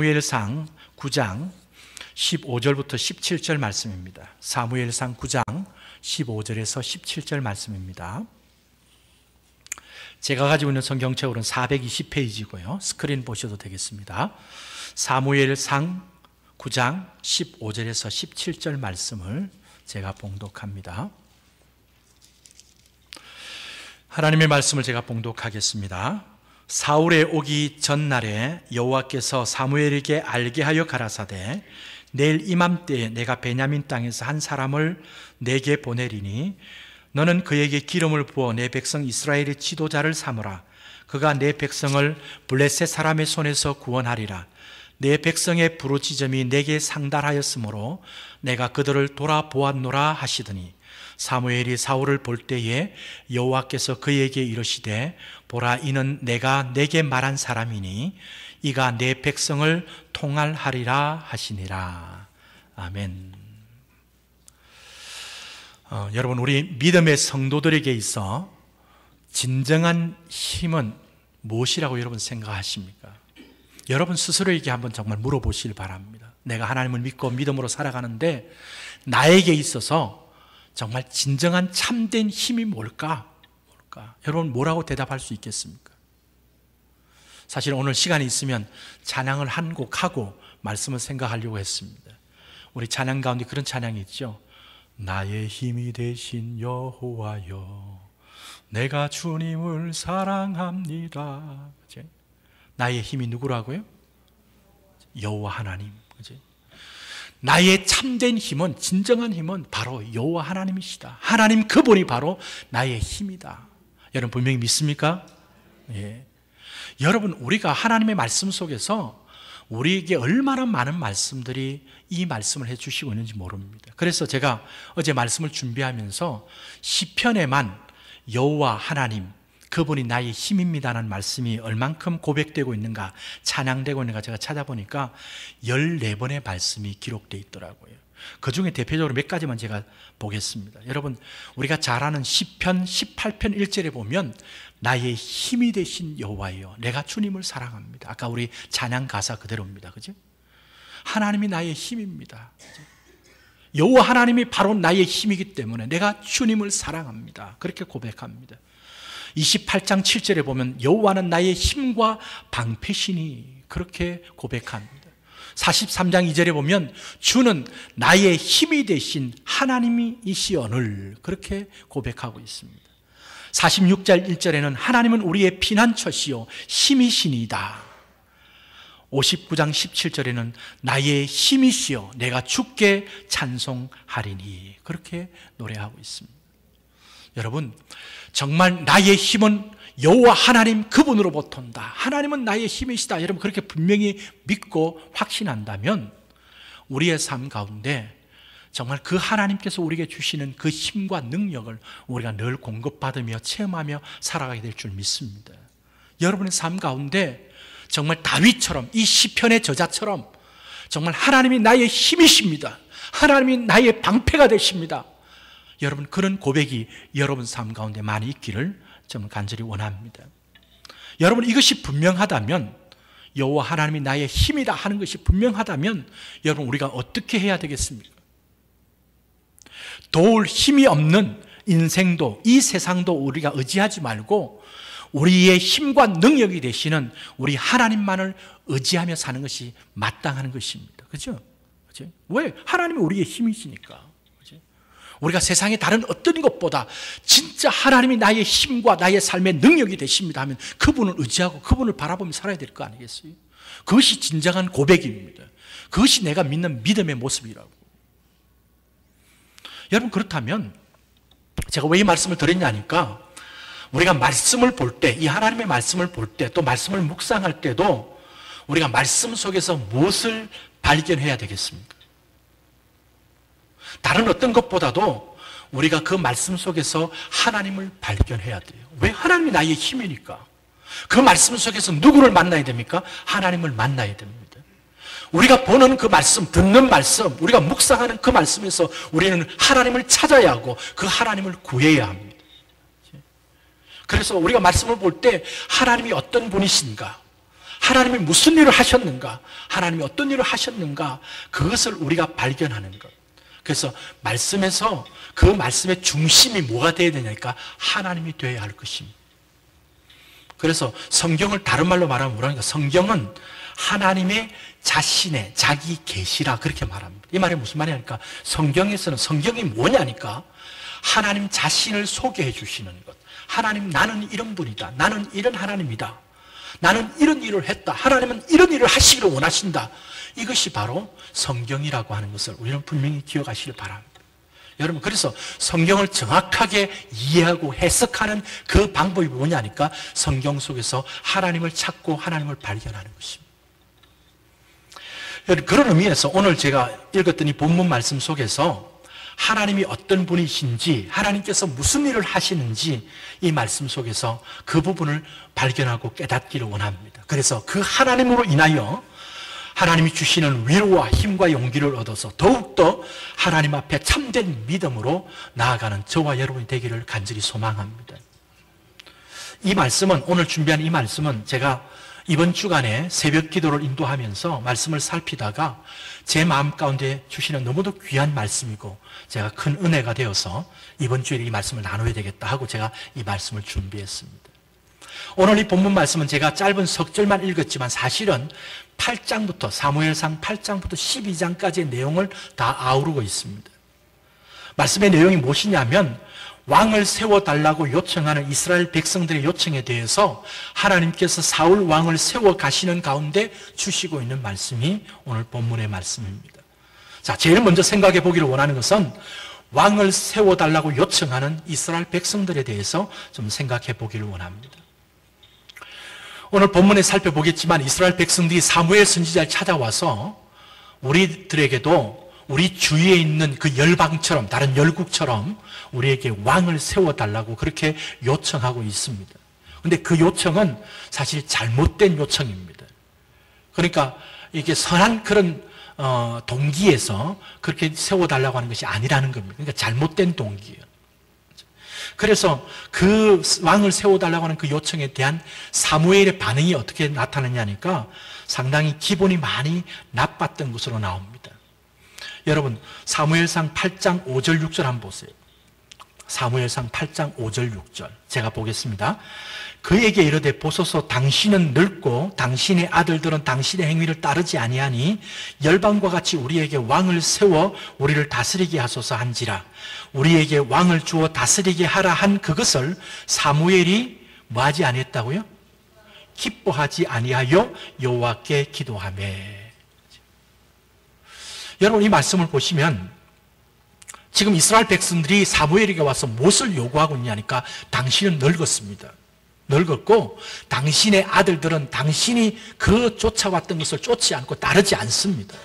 사무엘상 9장 15절부터 17절 말씀입니다. 사무엘상 9장 15절에서 17절 말씀입니다. 제가 가지고 있는 성경책으로는 420페이지고요. 스크린 보셔도 되겠습니다. 사무엘상 9장 15절에서 17절 말씀을 제가 봉독합니다. 하나님의 말씀을 제가 봉독하겠습니다. 사울의 오기 전날에 여호와께서 사무엘에게 알게 하여 가라사대 내일 이맘때에 내가 베냐민 땅에서 한 사람을 내게 보내리니 너는 그에게 기름을 부어 내 백성 이스라엘의 지도자를 삼으라. 그가 내 백성을 블레셋 사람의 손에서 구원하리라. 내 백성의 부르짖음이 내게 상달하였으므로 내가 그들을 돌아보았노라 하시더니 사무엘이 사울을 볼 때에 여호와께서 그에게 이르시되 보라 이는 내가 내게 말한 사람이니 이가 내 백성을 통할하리라 하시니라. 아멘. 여러분, 우리 믿음의 성도들에게 있어 진정한 힘은 무엇이라고 여러분 생각하십니까? 여러분 스스로에게 한번 정말 물어보시길 바랍니다. 내가 하나님을 믿고 믿음으로 살아가는데 나에게 있어서 정말 진정한 참된 힘이 뭘까? 여러분 뭐라고 대답할 수 있겠습니까? 사실 오늘 시간이 있으면 찬양을 한 곡 하고 말씀을 생각하려고 했습니다. 우리 찬양 가운데 그런 찬양이 있죠. 나의 힘이 되신 여호와여 내가 주님을 사랑합니다. 그치? 나의 힘이 누구라고요? 여호와 하나님. 그치? 나의 참된 힘은, 진정한 힘은 바로 여호와 하나님이시다. 하나님 그분이 바로 나의 힘이다. 여러분 분명히 믿습니까? 예. 여러분, 우리가 하나님의 말씀 속에서 우리에게 얼마나 많은 말씀들이 이 말씀을 해주시고 있는지 모릅니다. 그래서 제가 어제 말씀을 준비하면서 시편에만 여호와 하나님 그분이 나의 힘입니다라는 말씀이 얼만큼 고백되고 있는가, 찬양되고 있는가 제가 찾아보니까 14번의 말씀이 기록되어 있더라고요. 그 중에 대표적으로 몇 가지만 제가 보겠습니다. 여러분, 우리가 잘 아는 시편 18편 1절에 보면 나의 힘이 되신 여호와여 내가 주님을 사랑합니다. 아까 우리 찬양 가사 그대로입니다. 그죠? 하나님이 나의 힘입니다. 그죠? 여호와 하나님이 바로 나의 힘이기 때문에 내가 주님을 사랑합니다. 그렇게 고백합니다. 28장 7절에 보면 여호와는 나의 힘과 방패시니 그렇게 고백합니다. 43장 2절에 보면 주는 나의 힘이 되신 하나님이시오늘 그렇게 고백하고 있습니다. 46절 1절에는 하나님은 우리의 피난처시요 힘이시니이다. 59장 17절에는 나의 힘이시여 내가 주께 찬송하리니 그렇게 노래하고 있습니다. 여러분, 정말 나의 힘은 여호와 하나님 그분으로부터 온다. 하나님은 나의 힘이시다. 여러분 그렇게 분명히 믿고 확신한다면 우리의 삶 가운데 정말 그 하나님께서 우리에게 주시는 그 힘과 능력을 우리가 늘 공급받으며 체험하며 살아가게 될 줄 믿습니다. 여러분의 삶 가운데 정말 다윗처럼 이 시편의 저자처럼 정말 하나님이 나의 힘이십니다. 하나님이 나의 방패가 되십니다. 여러분 그런 고백이 여러분 삶 가운데 많이 있기를 정말 간절히 원합니다. 여러분 이것이 분명하다면 여호와 하나님이 나의 힘이다 하는 것이 분명하다면 여러분 우리가 어떻게 해야 되겠습니까? 도울 힘이 없는 인생도 이 세상도 우리가 의지하지 말고 우리의 힘과 능력이 되시는 우리 하나님만을 의지하며 사는 것이 마땅한 것입니다. 그렇죠? 왜? 하나님이 우리의 힘이시니까. 우리가 세상의 다른 어떤 것보다 진짜 하나님이 나의 힘과 나의 삶의 능력이 되십니다 하면 그분을 의지하고 그분을 바라보며 살아야 될 거 아니겠어요? 그것이 진정한 고백입니다. 그것이 내가 믿는 믿음의 모습이라고. 여러분 그렇다면 제가 왜 이 말씀을 드렸냐니까 우리가 말씀을 볼 때, 이 하나님의 말씀을 볼 때 또 말씀을 묵상할 때도 우리가 말씀 속에서 무엇을 발견해야 되겠습니까? 다른 어떤 것보다도 우리가 그 말씀 속에서 하나님을 발견해야 돼요. 왜? 하나님이 나의 힘이니까. 그 말씀 속에서 누구를 만나야 됩니까? 하나님을 만나야 됩니다. 우리가 보는 그 말씀, 듣는 말씀, 우리가 묵상하는 그 말씀에서 우리는 하나님을 찾아야 하고 그 하나님을 구해야 합니다. 그래서 우리가 말씀을 볼 때 하나님이 어떤 분이신가, 하나님이 무슨 일을 하셨는가, 하나님이 어떤 일을 하셨는가, 그것을 우리가 발견하는 것. 그래서 말씀에서 그 말씀의 중심이 뭐가 되어야 되냐니까 하나님이 되어야 할 것입니다. 그래서 성경을 다른 말로 말하면 뭐라니까, 성경은 하나님의 자신의 자기 계시라 그렇게 말합니다. 이 말이 무슨 말이냐니까, 성경에서는 성경이 뭐냐니까 하나님 자신을 소개해 주시는 것. 하나님, 나는 이런 분이다. 나는 이런 하나님이다. 나는 이런 일을 했다. 하나님은 이런 일을 하시기를 원하신다. 이것이 바로 성경이라고 하는 것을 우리는 분명히 기억하시길 바랍니다. 여러분, 그래서 성경을 정확하게 이해하고 해석하는 그 방법이 뭐냐니까 성경 속에서 하나님을 찾고 하나님을 발견하는 것입니다. 그런 의미에서 오늘 제가 읽었던 이 본문 말씀 속에서 하나님이 어떤 분이신지, 하나님께서 무슨 일을 하시는지 이 말씀 속에서 그 부분을 발견하고 깨닫기를 원합니다. 그래서 그 하나님으로 인하여 하나님이 주시는 위로와 힘과 용기를 얻어서 더욱더 하나님 앞에 참된 믿음으로 나아가는 저와 여러분이 되기를 간절히 소망합니다. 이 말씀은, 오늘 준비한 이 말씀은 제가 이번 주간에 새벽 기도를 인도하면서 말씀을 살피다가 제 마음 가운데 주시는 너무도 귀한 말씀이고 제가 큰 은혜가 되어서 이번 주에 이 말씀을 나눠야 되겠다 하고 제가 이 말씀을 준비했습니다. 오늘 이 본문 말씀은 제가 짧은 석절만 읽었지만 사실은 8장부터, 사무엘상 8장부터 12장까지의 내용을 다 아우르고 있습니다. 말씀의 내용이 무엇이냐면 왕을 세워달라고 요청하는 이스라엘 백성들의 요청에 대해서 하나님께서 사울 왕을 세워 가시는 가운데 주시고 있는 말씀이 오늘 본문의 말씀입니다. 자, 제일 먼저 생각해 보기를 원하는 것은 왕을 세워달라고 요청하는 이스라엘 백성들에 대해서 좀 생각해 보기를 원합니다. 오늘 본문에 살펴보겠지만 이스라엘 백성들이 사무엘 선지자를 찾아와서 우리들에게도 우리 주위에 있는 그 열방처럼, 다른 열국처럼 우리에게 왕을 세워달라고 그렇게 요청하고 있습니다. 그런데 그 요청은 사실 잘못된 요청입니다. 그러니까 이게 선한 그런 동기에서 그렇게 세워달라고 하는 것이 아니라는 겁니다. 그러니까 잘못된 동기예요. 그래서 그 왕을 세워달라고 하는 그 요청에 대한 사무엘의 반응이 어떻게 나타나냐니까 상당히 기분이 많이 나빴던 것으로 나옵니다. 여러분, 사무엘상 8장 5절 6절 한번 보세요. 사무엘상 8장 5절 6절 제가 보겠습니다. 그에게 이르되 보소서, 당신은 늙고 당신의 아들들은 당신의 행위를 따르지 아니하니 열방과 같이 우리에게 왕을 세워 우리를 다스리게 하소서 한지라. 우리에게 왕을 주어 다스리게 하라 한 그것을 사무엘이 뭐하지 아니했다고요? 기뻐하지 아니하여 여호와께 기도하매. 여러분, 이 말씀을 보시면 지금 이스라엘 백성들이 사무엘에게 와서 무엇을 요구하고 있냐니까 당신은 늙었습니다. 늙었고 당신의 아들들은 당신이 그 쫓아왔던 것을 쫓지 않고 따르지 않습니다.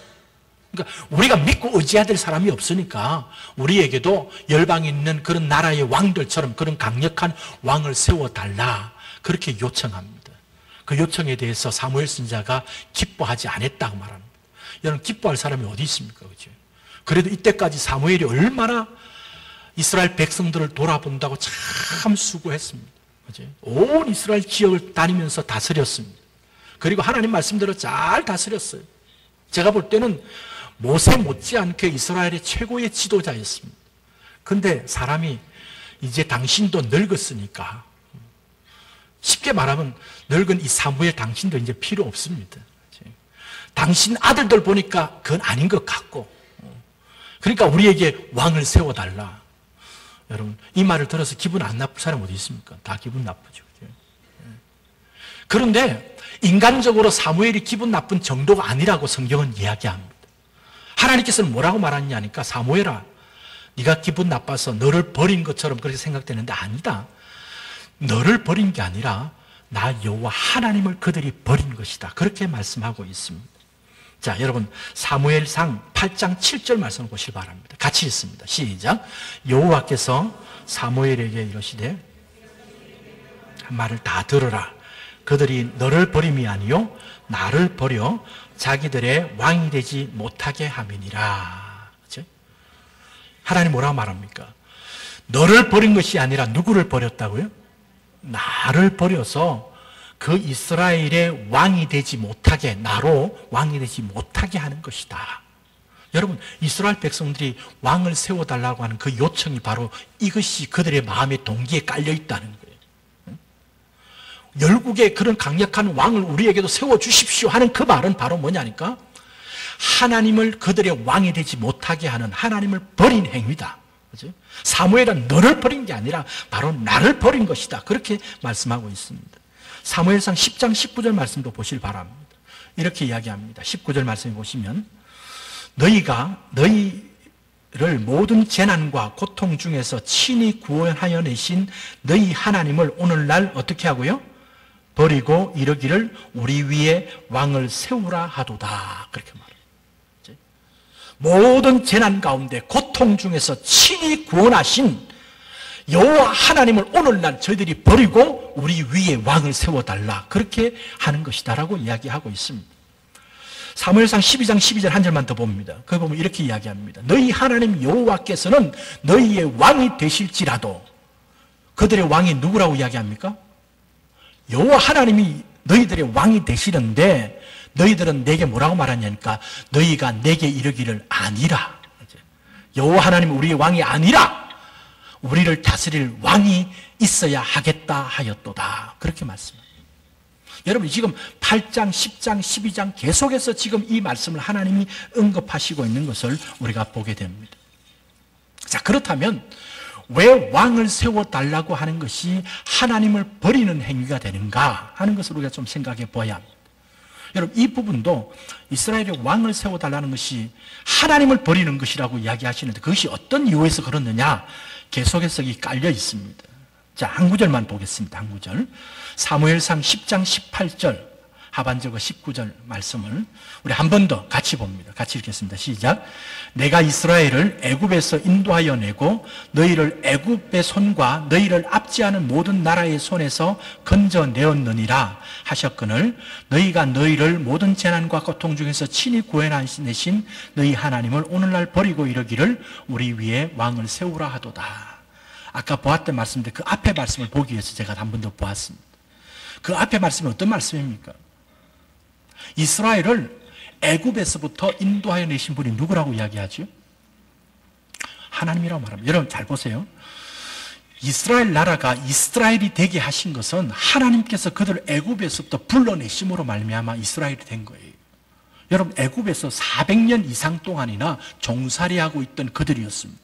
그러니까 우리가 믿고 의지해야 될 사람이 없으니까 우리에게도 열방에 있는 그런 나라의 왕들처럼 그런 강력한 왕을 세워달라 그렇게 요청합니다. 그 요청에 대해서 사무엘 선지자가 기뻐하지 않았다고 말합니다. 여러분, 기뻐할 사람이 어디 있습니까? 그렇죠? 그래도 이때까지 사무엘이 얼마나 이스라엘 백성들을 돌아본다고 참 수고했습니다. 그렇죠? 온 이스라엘 지역을 다니면서 다스렸습니다. 그리고 하나님 말씀대로 잘 다스렸어요. 제가 볼 때는 모세 못지않게 이스라엘의 최고의 지도자였습니다. 그런데 사람이 이제 당신도 늙었으니까, 쉽게 말하면 늙은 이 사무엘 당신도 이제 필요 없습니다. 당신 아들들 보니까 그건 아닌 것 같고, 그러니까 우리에게 왕을 세워달라. 여러분, 이 말을 들어서 기분 안 나쁠 사람 어디 있습니까? 다 기분 나쁘죠. 그런데 인간적으로 사무엘이 기분 나쁜 정도가 아니라고 성경은 이야기합니다. 하나님께서는 뭐라고 말하냐니까, 사무엘아, 네가 기분 나빠서 너를 버린 것처럼 그렇게 생각되는데 아니다. 너를 버린 게 아니라 나 여호와 하나님을 그들이 버린 것이다. 그렇게 말씀하고 있습니다. 자, 여러분, 사무엘상 8장 7절 말씀을 보시기 바랍니다. 같이 읽습니다. 시작. 여호와께서 사무엘에게 이르시되 한 말을 다 들으라. 그들이 너를 버림이 아니요 나를 버려 자기들의 왕이 되지 못하게 함이니라. 그렇죠? 하나님 뭐라고 말합니까? 너를 버린 것이 아니라 누구를 버렸다고요? 나를 버려서 그 이스라엘의 왕이 되지 못하게, 나로 왕이 되지 못하게 하는 것이다. 여러분, 이스라엘 백성들이 왕을 세워달라고 하는 그 요청이 바로 이것이 그들의 마음의 동기에 깔려 있다는 거예요. 열국의 그런 강력한 왕을 우리에게도 세워주십시오 하는 그 말은 바로 뭐냐니까? 하나님을 그들의 왕이 되지 못하게 하는, 하나님을 버린 행위다. 그죠? 사무엘은 너를 버린 게 아니라 바로 나를 버린 것이다. 그렇게 말씀하고 있습니다. 사무엘상 10장 19절 말씀도 보시길 바랍니다. 이렇게 이야기합니다. 19절 말씀에 보시면 너희가 너희를 모든 재난과 고통 중에서 친히 구원하여 내신 너희 하나님을 오늘날 어떻게 하고요? 버리고 이르기를 우리 위에 왕을 세우라 하도다. 그렇게 말합니다. 모든 재난 가운데 고통 중에서 친히 구원하신 여호와 하나님을 오늘날 저희들이 버리고 우리 위에 왕을 세워달라. 그렇게 하는 것이다 라고 이야기하고 있습니다. 사무엘상 12장 12절 한 절만 더 봅니다. 거기 보면 이렇게 이야기합니다. 너희 하나님 여호와께서는 너희의 왕이 되실지라도, 그들의 왕이 누구라고 이야기합니까? 여호와 하나님이 너희들의 왕이 되시는데 너희들은 내게 뭐라고 말하냐니까 너희가 내게 이르기를 아니라, 여호와 하나님 우리의 왕이 아니라 우리를 다스릴 왕이 있어야 하겠다 하였도다. 그렇게 말씀합니다. 여러분, 지금 8장, 10장, 12장 계속해서 지금 이 말씀을 하나님이 언급하시고 있는 것을 우리가 보게 됩니다. 자, 그렇다면 왜 왕을 세워달라고 하는 것이 하나님을 버리는 행위가 되는가 하는 것을 우리가 좀 생각해 봐야 합니다. 여러분, 이 부분도 이스라엘의 왕을 세워달라는 것이 하나님을 버리는 것이라고 이야기하시는데 그것이 어떤 이유에서 그렇느냐 계속해서 깔려 있습니다. 자, 한 구절만 보겠습니다. 한 구절. 사무엘상 10장 18절 하반절과 19절 말씀을 우리 한 번 더 같이 봅니다. 같이 읽겠습니다. 시작. 내가 이스라엘을 애굽에서 인도하여 내고 너희를 애굽의 손과 너희를 압제하는 모든 나라의 손에서 건져내었느니라 하셨거늘 너희가 너희를 모든 재난과 고통 중에서 친히 구해내신 너희 하나님을 오늘날 버리고 이르기를 우리 위에 왕을 세우라 하도다. 아까 보았던 말씀인데 그 앞에 말씀을 보기 위해서 제가 한 번 더 보았습니다. 그 앞에 말씀이 어떤 말씀입니까? 이스라엘을 애굽에서부터 인도하여 내신 분이 누구라고 이야기하죠? 하나님이라고 말합니다. 여러분 잘 보세요. 이스라엘 나라가 이스라엘이 되게 하신 것은 하나님께서 그들을 애굽에서부터 불러내심으로 말미암아 이스라엘이 된 거예요. 여러분, 애굽에서 400년 이상 동안이나 종살이하고 있던 그들이었습니다.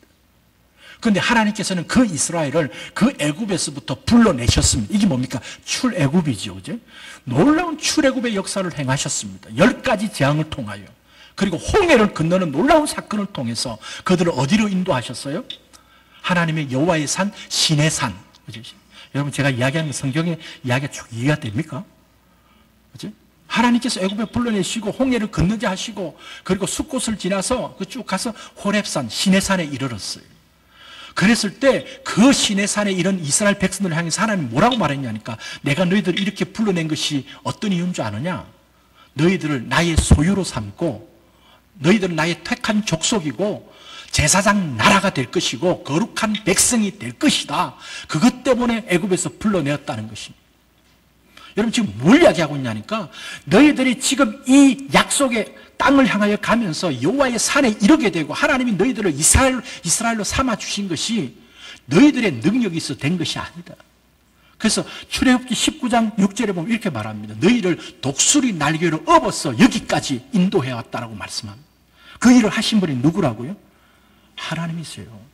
그런데 하나님께서는 그 이스라엘을 그 애굽에서부터 불러내셨습니다. 이게 뭡니까? 출애굽이죠. 그죠? 놀라운 출애굽의 역사를 행하셨습니다. 10가지 재앙을 통하여. 그리고 홍해를 건너는 놀라운 사건을 통해서 그들을 어디로 인도하셨어요? 하나님의 여호와의 산 시내산. 그죠? 여러분, 제가 이야기하는 성경의 이야기가 쭉 이해가 됩니까? 그죠? 하나님께서 애굽에 불러내시고 홍해를 건너게 하시고 그리고 숫곳을 지나서 쭉 가서 호렙산 시내산에 이르렀어요. 그랬을 때 그 시내산에 이런 이스라엘 백성들을 향해서 하나님이 뭐라고 말했냐니까 내가 너희들을 이렇게 불러낸 것이 어떤 이유인 줄 아느냐? 너희들을 나의 소유로 삼고 너희들은 나의 택한 족속이고 제사장 나라가 될 것이고 거룩한 백성이 될 것이다. 그것 때문에 애굽에서 불러내었다는 것입니다. 여러분, 지금 뭘 이야기하고 있냐니까 너희들이 지금 이 약속의 땅을 향하여 가면서 여호와의 산에 이르게 되고 하나님이 너희들을 이스라엘로 삼아 주신 것이 너희들의 능력이 있어 된 것이 아니다. 그래서 출애굽기 19장 6절에 보면 이렇게 말합니다. 너희를 독수리 날개로 업어서 여기까지 인도해 왔다라고 말씀합니다. 그 일을 하신 분이 누구라고요? 하나님이세요.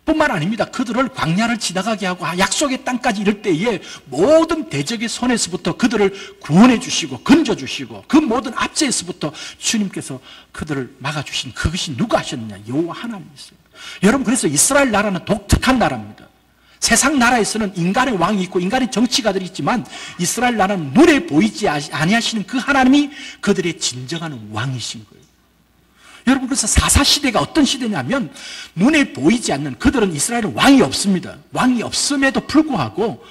뿐만 아닙니다. 그들을 광야를 지나가게 하고 약속의 땅까지 이를 때에 모든 대적의 손에서부터 그들을 구원해 주시고 건져 주시고 그 모든 압제에서부터 주님께서 그들을 막아주신 그것이 누가 하셨느냐? 여호와 하나님이세요. 여러분, 그래서 이스라엘 나라는 독특한 나라입니다. 세상 나라에서는 인간의 왕이 있고 인간의 정치가들이 있지만 이스라엘 나라는 눈에 보이지 아니하시는 그 하나님이 그들의 진정한 왕이신 거예요. 여러분, 그래서 사사시대가 어떤 시대냐면 눈에 보이지 않는, 그들은 이스라엘은 왕이 없습니다. 왕이 없음에도 불구하고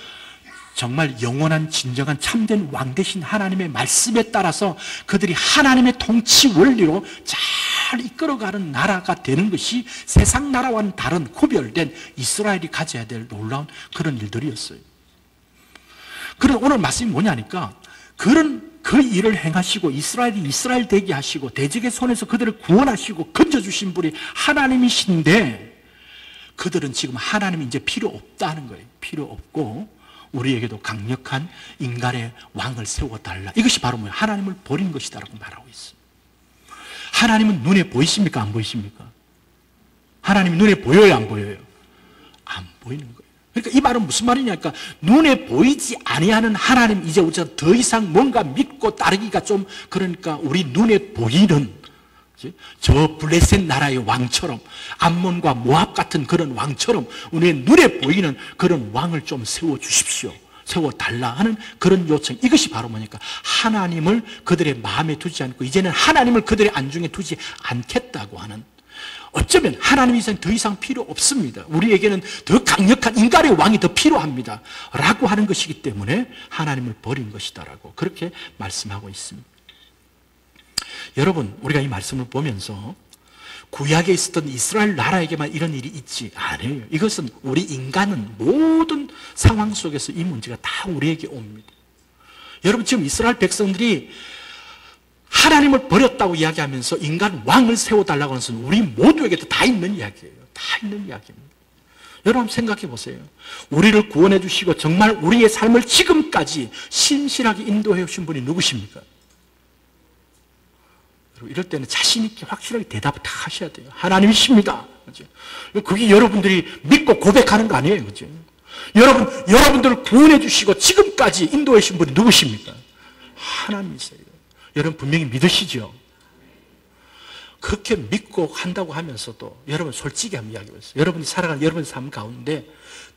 정말 영원한 진정한 참된 왕 되신 하나님의 말씀에 따라서 그들이 하나님의 통치 원리로 잘 이끌어가는 나라가 되는 것이 세상 나라와는 다른 구별된 이스라엘이 가져야 될 놀라운 그런 일들이었어요. 그래서 오늘 말씀이 뭐냐니까 그 일을 행하시고 이스라엘이 이스라엘 되게 하시고 대적의 손에서 그들을 구원하시고 건져주신 분이 하나님이신데 그들은 지금 하나님이 이제 필요 없다는 거예요. 필요 없고 우리에게도 강력한 인간의 왕을 세워달라. 이것이 바로 뭐예요? 하나님을 버린 것이다라고 말하고 있어요. 하나님은 눈에 보이십니까? 안 보이십니까? 하나님이 눈에 보여요? 안 보여요? 안 보이는 거예요. 그러니까 이 말은 무슨 말이냐니까 눈에 보이지 아니하는 하나님, 이제 우리가 더 이상 뭔가 믿고 따르기가 좀, 그러니까 우리 눈에 보이는 저 블레셋 나라의 왕처럼, 암몬과 모압 같은 그런 왕처럼 우리의 눈에 보이는 그런 왕을 좀 세워주십시오, 세워달라 하는 그런 요청. 이것이 바로 뭐니까 하나님을 그들의 마음에 두지 않고 이제는 하나님을 그들의 안중에 두지 않겠다고 하는, 어쩌면 하나님이 더 이상 필요 없습니다, 우리에게는 더 강력한 인간의 왕이 더 필요합니다 라고 하는 것이기 때문에 하나님을 버린 것이다 라고 그렇게 말씀하고 있습니다. 여러분, 우리가 이 말씀을 보면서 구약에 있었던 이스라엘 나라에게만 이런 일이 있지 않아요. 이것은 우리 인간은 모든 상황 속에서 이 문제가 다 우리에게 옵니다. 여러분, 지금 이스라엘 백성들이 하나님을 버렸다고 이야기하면서 인간 왕을 세워달라고 하는 것은 우리 모두에게도 다 있는 이야기예요. 다 있는 이야기입니다. 여러분 생각해 보세요. 우리를 구원해 주시고 정말 우리의 삶을 지금까지 신실하게 인도해 오신 분이 누구십니까? 이럴 때는 자신 있게 확실하게 대답을 다 하셔야 돼요. 하나님이십니다. 그죠? 그게 여러분들이 믿고 고백하는 거 아니에요. 그죠? 여러분들을 구원해 주시고 지금까지 인도해 주신 분이 누구십니까? 하나님이세요. 여러분 분명히 믿으시죠? 그렇게 믿고 한다고 하면서도 여러분 솔직히 한번 이야기해 보세요. 여러분이 살아가는 여러분의 삶 가운데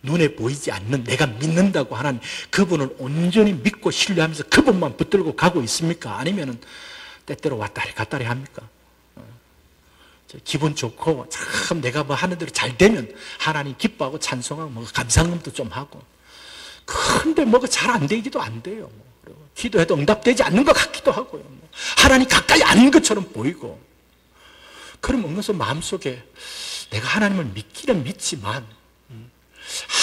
눈에 보이지 않는 내가 믿는다고 하는 그분을 온전히 믿고 신뢰하면서 그분만 붙들고 가고 있습니까? 아니면은 때때로 왔다리 갔다리 합니까? 기분 좋고 참 내가 뭐 하는 대로 잘 되면 하나님 기뻐하고 찬송하고 뭐 감상음도 좀 하고, 근데 뭐가 잘 안 되기도 안 돼요. 기도해도 응답되지 않는 것 같기도 하고요. 하나님 가까이 아닌 것처럼 보이고, 그럼 어느새 마음속에 내가 하나님을 믿기는 믿지만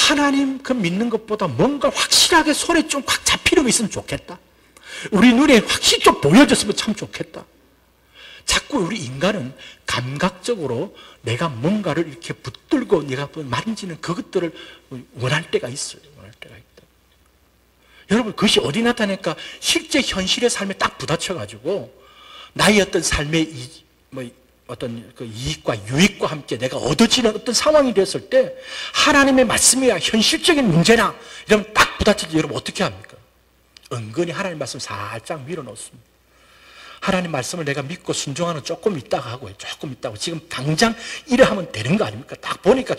하나님 그 믿는 것보다 뭔가 확실하게 손에 좀 확 잡히는 거 있으면 좋겠다, 우리 눈에 확실히 좀 보여졌으면 참 좋겠다. 자꾸 우리 인간은 감각적으로 내가 뭔가를 이렇게 붙들고 내가 만지는 그것들을 원할 때가 있어요. 원할 때가 있다. 여러분, 그것이 어디 나타나니까 실제 현실의 삶에 딱 부딪혀가지고 나의 어떤 삶의 어떤 그 이익과 유익과 함께 내가 얻어지는 어떤 상황이 됐을 때 하나님의 말씀이야 현실적인 문제나 이러면 딱 부딪혀서 여러분 어떻게 합니까? 은근히 하나님 말씀 살짝 밀어놓습니다. 하나님 말씀을 내가 믿고 순종하는 조금 있다가 하고요. 조금 있다고. 지금 당장 이래 하면 되는 거 아닙니까? 딱 보니까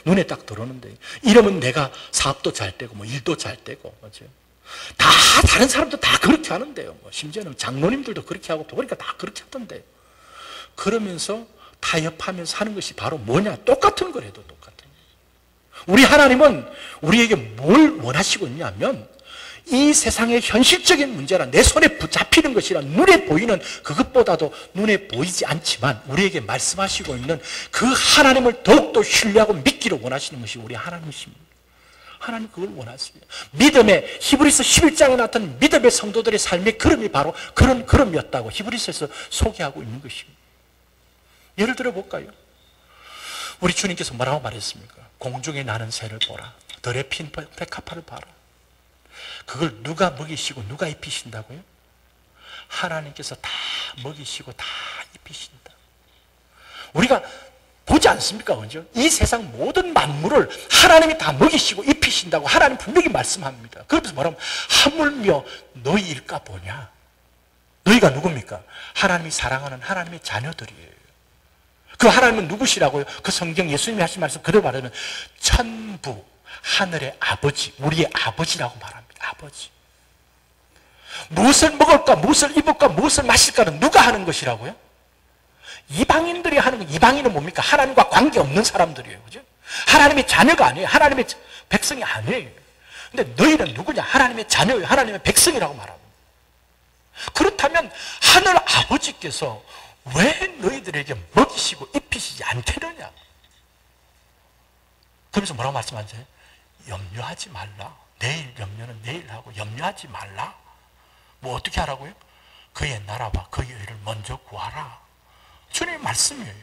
눈에 딱 들어오는데. 이러면 내가 사업도 잘 되고, 뭐 일도 잘 되고, 맞죠? 다, 다른 사람도 다 그렇게 하는데요. 뭐 심지어는 장로님들도 그렇게 하고, 보니까 다 그렇게 하던데요. 그러면서 타협하면서 하는 것이 바로 뭐냐? 똑같은 거래도 똑같은 거예요. 우리 하나님은 우리에게 뭘 원하시고 있냐면, 이 세상의 현실적인 문제나 내 손에 붙잡히는 것이나 눈에 보이는 그것보다도 눈에 보이지 않지만 우리에게 말씀하시고 있는 그 하나님을 더욱더 신뢰하고 믿기를 원하시는 것이 우리 하나님이십니다. 하나님 그걸 원하세요. 믿음의, 히브리서 11장에 나타난 믿음의 성도들의 삶의 걸음이 바로 그런 걸음이었다고 히브리서에서 소개하고 있는 것입니다. 예를 들어 볼까요? 우리 주님께서 뭐라고 말했습니까? 공중에 나는 새를 보라, 들에 핀 백합화를 봐라. 그걸 누가 먹이시고 누가 입히신다고요? 하나님께서 다 먹이시고 다 입히신다. 우리가 보지 않습니까? 그죠? 이 세상 모든 만물을 하나님이 다 먹이시고 입히신다고 하나님 분명히 말씀합니다. 그러면서 뭐라면 하물며 너희일까 보냐. 너희가 누굽니까? 하나님이 사랑하는 하나님의 자녀들이에요. 그 하나님은 누구시라고요? 그 성경 예수님이 하신 말씀 그대로 말하면 천부 하늘의 아버지, 우리의 아버지라고 말합니다. 아버지. 무엇을 먹을까, 무엇을 입을까, 무엇을 마실까는 누가 하는 것이라고요? 이방인들이 하는 거. 이방인은 뭡니까? 하나님과 관계없는 사람들이에요. 그죠? 하나님의 자녀가 아니에요. 하나님의 백성이 아니에요. 근데 너희는 누구냐? 하나님의 자녀예요. 하나님의 백성이라고 말합니다. 그렇다면 하늘 아버지께서 왜 너희들에게 먹이시고 입히시지 않겠느냐? 그러면서 뭐라고 말씀하세요? 염려하지 말라. 내일 염려는 내일 하고 염려하지 말라. 뭐 어떻게 하라고요? 그의 나라와 그의 의를 먼저 구하라. 주님의 말씀이에요.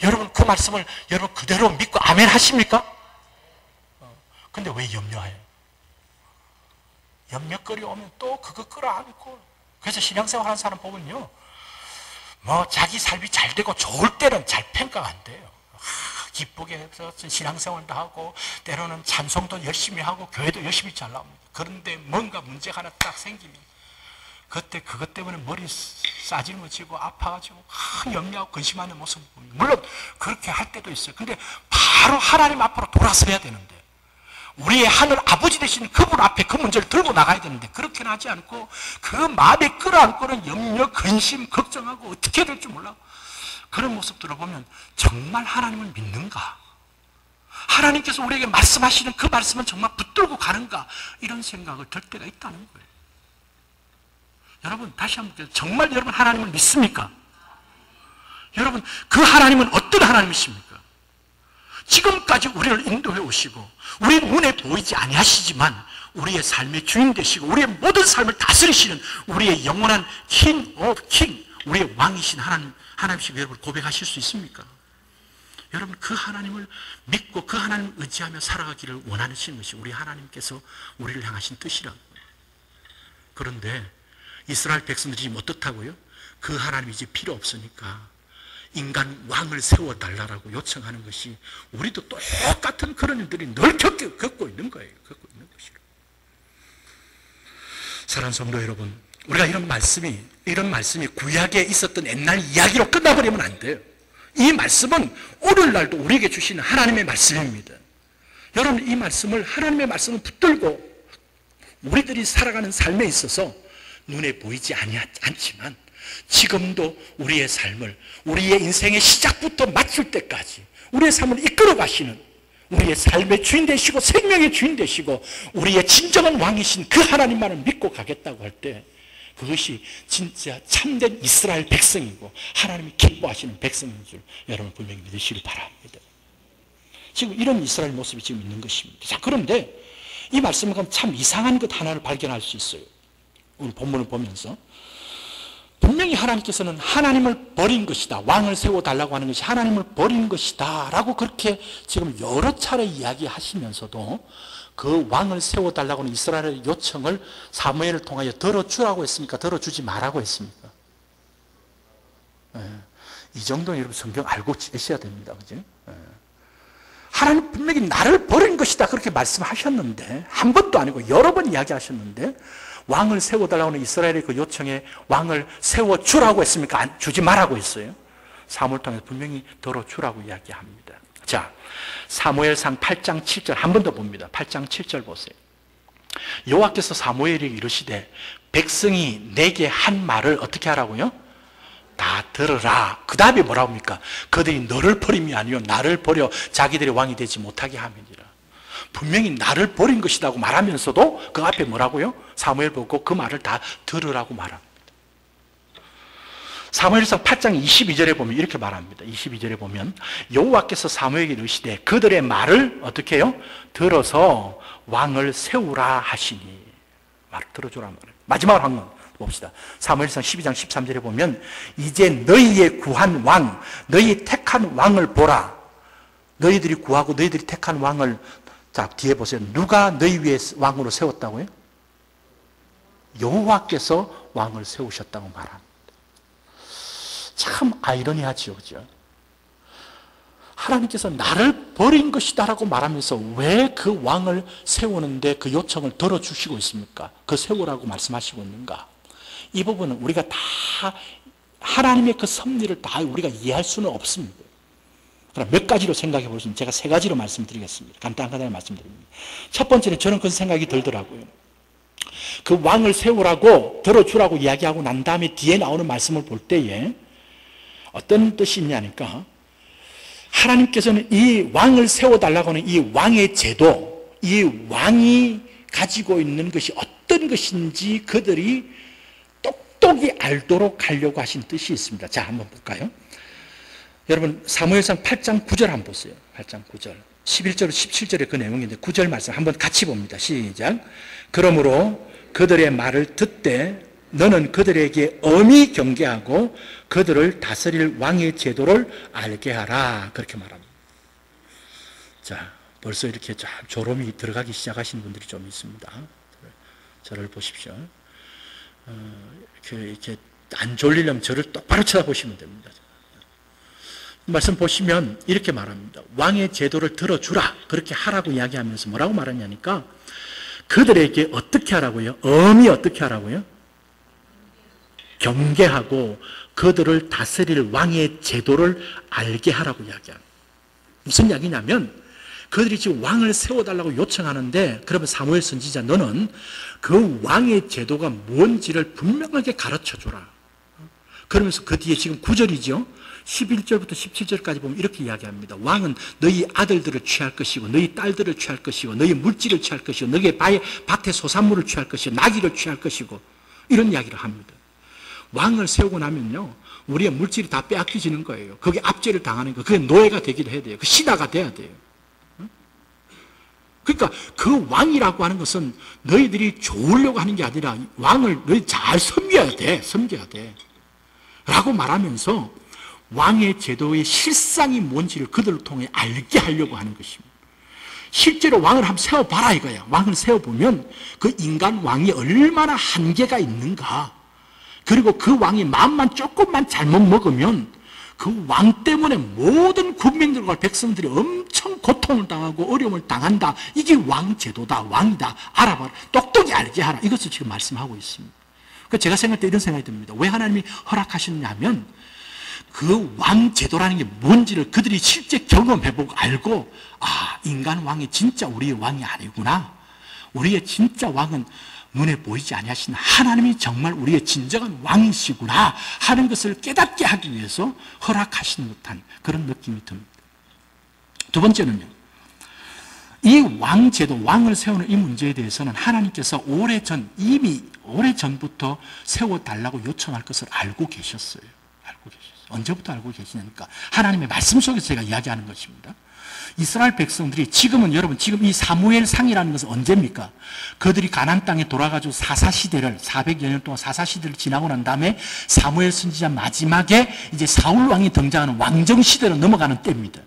여러분 그 말씀을 여러분 그대로 믿고 아멘 하십니까? 근데 왜 염려해요? 염려거리 오면 또 그거 끌어안고. 그래서 신앙생활 하는 사람 보면요, 뭐 자기 삶이 잘 되고 좋을 때는 잘 평가가 안 돼요. 기쁘게 해서 신앙생활도 하고 때로는 찬송도 열심히 하고 교회도 열심히 잘 나옵니다. 그런데 뭔가 문제가 하나 딱 생기면 그때 그것 때문에 머리 싸질머지고 아파가지고 염려하고 근심하는 모습, 물론 그렇게 할 때도 있어요. 근데 바로 하나님 앞으로 돌아서야 되는데, 우리의 하늘 아버지 되신 그분 앞에 그 문제를 들고 나가야 되는데 그렇게는 하지 않고 그 마음에 끌어안고는 염려, 근심, 걱정하고 어떻게 될지 몰라. 그런 모습들을 보면 정말 하나님을 믿는가? 하나님께서 우리에게 말씀하시는 그 말씀은 정말 붙들고 가는가? 이런 생각을 들 때가 있다는 거예요. 여러분 다시 한번, 정말 여러분 하나님을 믿습니까? 여러분 그 하나님은 어떤 하나님이십니까? 지금까지 우리를 인도해 오시고 우리 눈에 보이지 아니하시지만 우리의 삶의 주인 되시고 우리의 모든 삶을 다스리시는 우리의 영원한 킹 오브 킹, 우리의 왕이신 하나님이시고 여러분 고백하실 수 있습니까? 여러분 그 하나님을 믿고 그 하나님을 의지하며 살아가기를 원하시는 것이 우리 하나님께서 우리를 향하신 뜻이라고요. 그런데 이스라엘 백성들이 지금 어떻다고요? 그 하나님이 이제 필요 없으니까 인간 왕을 세워달라고 요청하는 것이 우리도 똑같은 그런 일들이 늘 겪고 있는 거예요. 겪고 있는 것이죠. 사랑하는 성도 여러분, 우리가 이런 말씀이 구약에 있었던 옛날 이야기로 끝나버리면 안 돼요. 이 말씀은 오늘날도 우리에게 주시는 하나님의 말씀입니다. 여러분 이 말씀을, 하나님의 말씀을 붙들고 우리들이 살아가는 삶에 있어서 눈에 보이지 않지만 지금도 우리의 삶을, 우리의 인생의 시작부터 마칠 때까지 우리의 삶을 이끌어 가시는, 우리의 삶의 주인 되시고 생명의 주인 되시고 우리의 진정한 왕이신 그 하나님만을 믿고 가겠다고 할 때 그것이 진짜 참된 이스라엘 백성이고 하나님이 기뻐하시는 백성인 줄 여러분 분명히 믿으시길 바랍니다. 지금 이런 이스라엘 모습이 지금 있는 것입니다. 자, 그런데 이 말씀을 보면 참 이상한 것 하나를 발견할 수 있어요. 오늘 본문을 보면서 분명히 하나님께서는 하나님을 버린 것이다, 왕을 세워달라고 하는 것이 하나님을 버린 것이다 라고 그렇게 지금 여러 차례 이야기하시면서도 그 왕을 세워달라고 하는 이스라엘의 요청을 사무엘을 통하여 들어주라고 했습니까? 들어주지 말라고 했습니까? 이 정도는 여러분 성경 알고 계셔야 됩니다. 그죠? 하나님 분명히 나를 버린 것이다 그렇게 말씀하셨는데, 한 번도 아니고 여러 번 이야기하셨는데 왕을 세워달라고 하는 이스라엘의 그 요청에 왕을 세워주라고 했습니까? 주지 말라고 했어요. 사무엘 통해서 분명히 들어주라고 이야기합니다. 자, 사무엘상 8장 7절 한 번 더 봅니다. 8장 7절 보세요. 여호와께서 사무엘에게 이르시되 백성이 내게 한 말을 어떻게 하라고요? 다 들으라. 그 다음에 뭐라고 합니까? 그들이 너를 버림이 아니요 나를 버려 자기들의 왕이 되지 못하게 함이니라. 분명히 나를 버린 것이라고 말하면서도 그 앞에 뭐라고요? 사무엘 보고 그 말을 다 들으라고 말합니다. 사무엘상 8장 22절에 보면 이렇게 말합니다. 22절에 보면 여호와께서 사무엘에게 이르시되 그들의 말을 어떻게 해요? 들어서 왕을 세우라 하시니. 말 들어주라 말을. 마지막으로 한 건 봅시다. 사무엘상 12장 13절에 보면 이제 너희의 구한 왕, 너희 택한 왕을 보라. 너희들이 구하고 너희들이 택한 왕을, 자 뒤에 보세요. 누가 너희 위에 왕으로 세웠다고요? 여호와께서 왕을 세우셨다고 말합니다. 참 아이러니하죠, 그죠? 하나님께서 나를 버린 것이다라고 말하면서 왜 그 왕을 세우는데 그 요청을 들어주시고 있습니까? 그 세우라고 말씀하시고 있는가? 이 부분은 우리가 다 하나님의 그 섭리를 다 우리가 이해할 수는 없습니다. 그럼 몇 가지로 생각해 보시면 제가 세 가지로 말씀드리겠습니다. 간단하게 말씀드립니다. 첫 번째는 저는 그런 생각이 들더라고요. 그 왕을 세우라고 들어주라고 이야기하고 난 다음에 뒤에 나오는 말씀을 볼 때에 어떤 뜻이 있냐니까 하나님께서는 이 왕을 세워달라고 하는 이 왕의 제도, 이 왕이 가지고 있는 것이 어떤 것인지 그들이 똑똑히 알도록 하려고 하신 뜻이 있습니다. 자, 한번 볼까요? 여러분 사무엘상 8장 9절 한번 보세요. 8장 9절. 11절, 17절의 그 내용인데 9절 말씀 한번 같이 봅니다. 시작. 그러므로 그들의 말을 듣되 너는 그들에게 엄히 경계하고 그들을 다스릴 왕의 제도를 알게 하라. 그렇게 말합니다. 자, 벌써 이렇게 졸음이 들어가기 시작하시는 분들이 좀 있습니다. 저를 보십시오. 이렇게 안 졸리려면 저를 똑바로 쳐다보시면 됩니다. 말씀 보시면 이렇게 말합니다. 왕의 제도를 들어주라. 그렇게 하라고 이야기하면서 뭐라고 말하냐니까 그들에게 어떻게 하라고요? 엄히 어떻게 하라고요? 경계하고 그들을 다스릴 왕의 제도를 알게 하라고 이야기합니다. 무슨 이야기냐면 그들이 지금 왕을 세워달라고 요청하는데 그러면 사무엘 선지자 너는 그 왕의 제도가 뭔지를 분명하게 가르쳐줘라. 그러면서 그 뒤에 지금 9절이죠. 11절부터 17절까지 보면 이렇게 이야기합니다. 왕은 너희 아들들을 취할 것이고 너희 딸들을 취할 것이고 너희 물질을 취할 것이고 너희 밭의 소산물을 취할 것이고 나귀를 취할 것이고 이런 이야기를 합니다. 왕을 세우고 나면요 우리의 물질이 다 빼앗겨지는 거예요. 그게 압제를 당하는 거예요. 그게 노예가 되기도 해야 돼요. 그 시다가 돼야 돼요. 그러니까 그 왕이라고 하는 것은 너희들이 좋으려고 하는 게 아니라 왕을 너희 잘 섬겨야 돼. 라고 말하면서 왕의 제도의 실상이 뭔지를 그들을 통해 알게 하려고 하는 것입니다. 실제로 왕을 한번 세워봐라 이거야. 왕을 세워보면 그 인간 왕이 얼마나 한계가 있는가. 그리고 그 왕이 마음만 조금만 잘못 먹으면 그 왕 때문에 모든 국민들과 백성들이 엄청 고통을 당하고 어려움을 당한다. 이게 왕 제도다. 왕이다. 알아봐라. 똑똑히 알게 하라. 이것을 지금 말씀하고 있습니다. 그러니까 제가 생각할 때 이런 생각이 듭니다. 왜 하나님이 허락하셨냐 하면 그 왕 제도라는 게 뭔지를 그들이 실제 경험해보고 알고 인간 왕이 진짜 우리의 왕이 아니구나. 우리의 진짜 왕은 눈에 보이지 아니하신 하나님이 정말 우리의 진정한 왕이시구나 하는 것을 깨닫게 하기 위해서 허락하신 듯한 그런 느낌이 듭니다. 두 번째는요. 이 왕제도, 왕을 세우는 이 문제에 대해서는 하나님께서 이미 오래전부터 세워달라고 요청할 것을 알고 계셨어요. 언제부터 알고 계시냐니까 하나님의 말씀 속에서 제가 이야기하는 것입니다. 이스라엘 백성들이 지금 이 사무엘상이라는 것은 언제입니까? 그들이 가나안 땅에 돌아가지고 사사시대를 400여 년 동안 사사시대를 지나고 난 다음에 사무엘 선지자 마지막에 이제 사울 왕이 등장하는 왕정시대로 넘어가는 때입니다.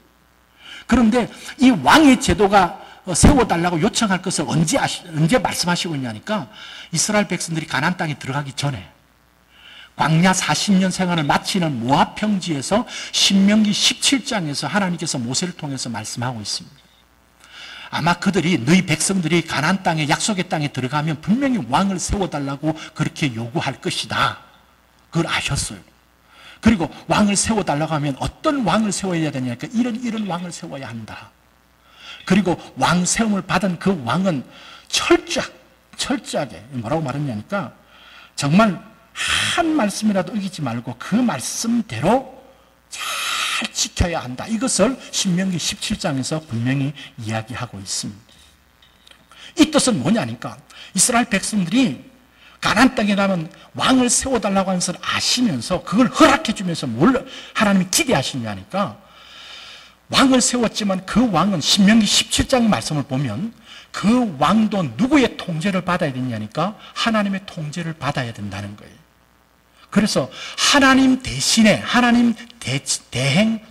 그런데 이 왕의 제도가 세워달라고 요청할 것을 언제 말씀하시고 있냐니까 이스라엘 백성들이 가나안 땅에 들어가기 전에 광야 40년 생활을 마치는 모압 평지에서 신명기 17장에서 하나님께서 모세를 통해서 말씀하고 있습니다. 아마 그들이 너희 백성들이 가나안 땅에 약속의 땅에 들어가면 분명히 왕을 세워달라고 그렇게 요구할 것이다. 그걸 아셨어요. 그리고 왕을 세워달라고 하면 어떤 왕을 세워야 되냐니까 이런 왕을 세워야 한다. 그리고 왕 세움을 받은 그 왕은 철저하게 뭐라고 말했냐니까 정말 한 말씀이라도 어기지 말고 그 말씀대로 잘 지켜야 한다. 이것을 신명기 17장에서 분명히 이야기하고 있습니다. 이 뜻은 뭐냐니까 이스라엘 백성들이 가나안 땅에 가면 왕을 세워달라고 하는 것을 아시면서 그걸 허락해 주면서 뭘 하나님이 기대하시냐니까 왕을 세웠지만 그 왕은 신명기 17장의 말씀을 보면 그 왕도 누구의 통제를 받아야 되냐니까 하나님의 통제를 받아야 된다는 거예요. 그래서 하나님 대신에 하나님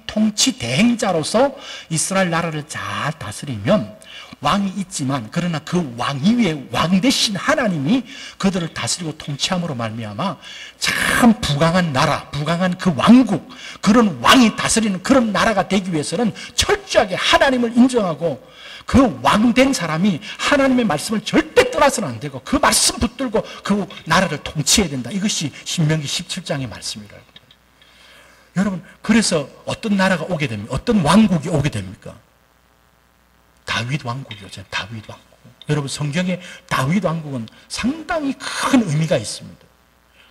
통치 대행자로서 이스라엘 나라를 잘 다스리면 왕이 있지만 그러나 그 왕 위에 왕 대신 하나님이 그들을 다스리고 통치함으로 말미암아 참 부강한 나라, 부강한 그 왕국, 그런 왕이 다스리는 그런 나라가 되기 위해서는 철저하게 하나님을 인정하고 그 왕된 사람이 하나님의 말씀을 절대 떠나서는 안 되고 그 말씀 붙들고 그 나라를 통치해야 된다. 이것이 신명기 17장의 말씀이라고. 여러분, 그래서 어떤 나라가 오게 됩니까? 어떤 왕국이 오게 됩니까? 다윗 왕국이요. 다윗 왕국. 여러분, 성경에 다윗 왕국은 상당히 큰 의미가 있습니다.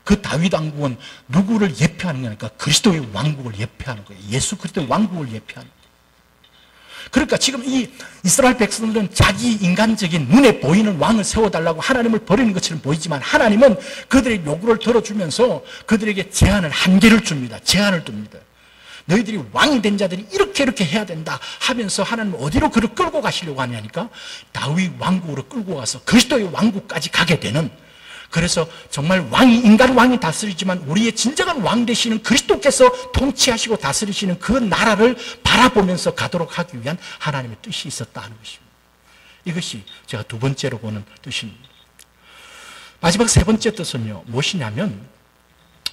그 다윗 왕국은 누구를 예표하는 거니까 그리스도의 왕국을 예표하는 거예요. 예수 그리스도의 왕국을 예표하는 거예요. 그러니까 지금 이 이스라엘 백성들은 자기 인간적인 눈에 보이는 왕을 세워달라고 하나님을 버리는 것처럼 보이지만 하나님은 그들의 요구를 들어주면서 그들에게 한계를 줍니다. 제한을 둡니다. 너희들이 왕이 된 자들이 이렇게 해야 된다 하면서 하나님 어디로 그를 끌고 가시려고 하냐니까 다윗 왕국으로 끌고 가서 그리스도의 왕국까지 가게 되는, 그래서 정말 인간 왕이 다스리지만 우리의 진정한 왕 되시는 그리스도께서 통치하시고 다스리시는 그 나라를 바라보면서 가도록 하기 위한 하나님의 뜻이 있었다는 것입니다. 이것이 제가 두 번째로 보는 뜻입니다. 마지막 세 번째 뜻은요, 무엇이냐면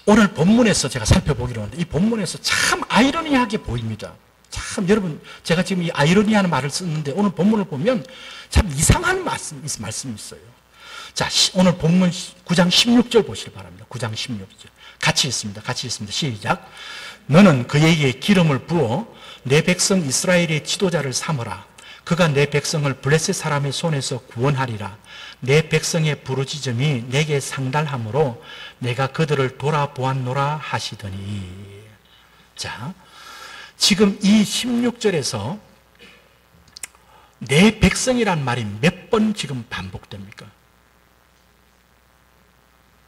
오늘 본문에서 제가 살펴보기로 하는데 이 본문에서 참 아이러니하게 보입니다. 참 여러분, 제가 지금 이 아이러니하는 말을 쓰는데 오늘 본문을 보면 참 이상한 말씀이 있어요. 자, 오늘 본문 9장 16절 보시기 바랍니다. 9장 16절. 같이 읽습니다. 시작. 너는 그에게 기름을 부어 내 백성 이스라엘의 지도자를 삼으라. 그가 내 백성을 블레셋 사람의 손에서 구원하리라. 내 백성의 부르짖음이 내게 상달함으로 내가 그들을 돌아보았노라 하시더니. 자, 지금 이 16절에서 내 백성이란 말이 몇 번 지금 반복됩니까?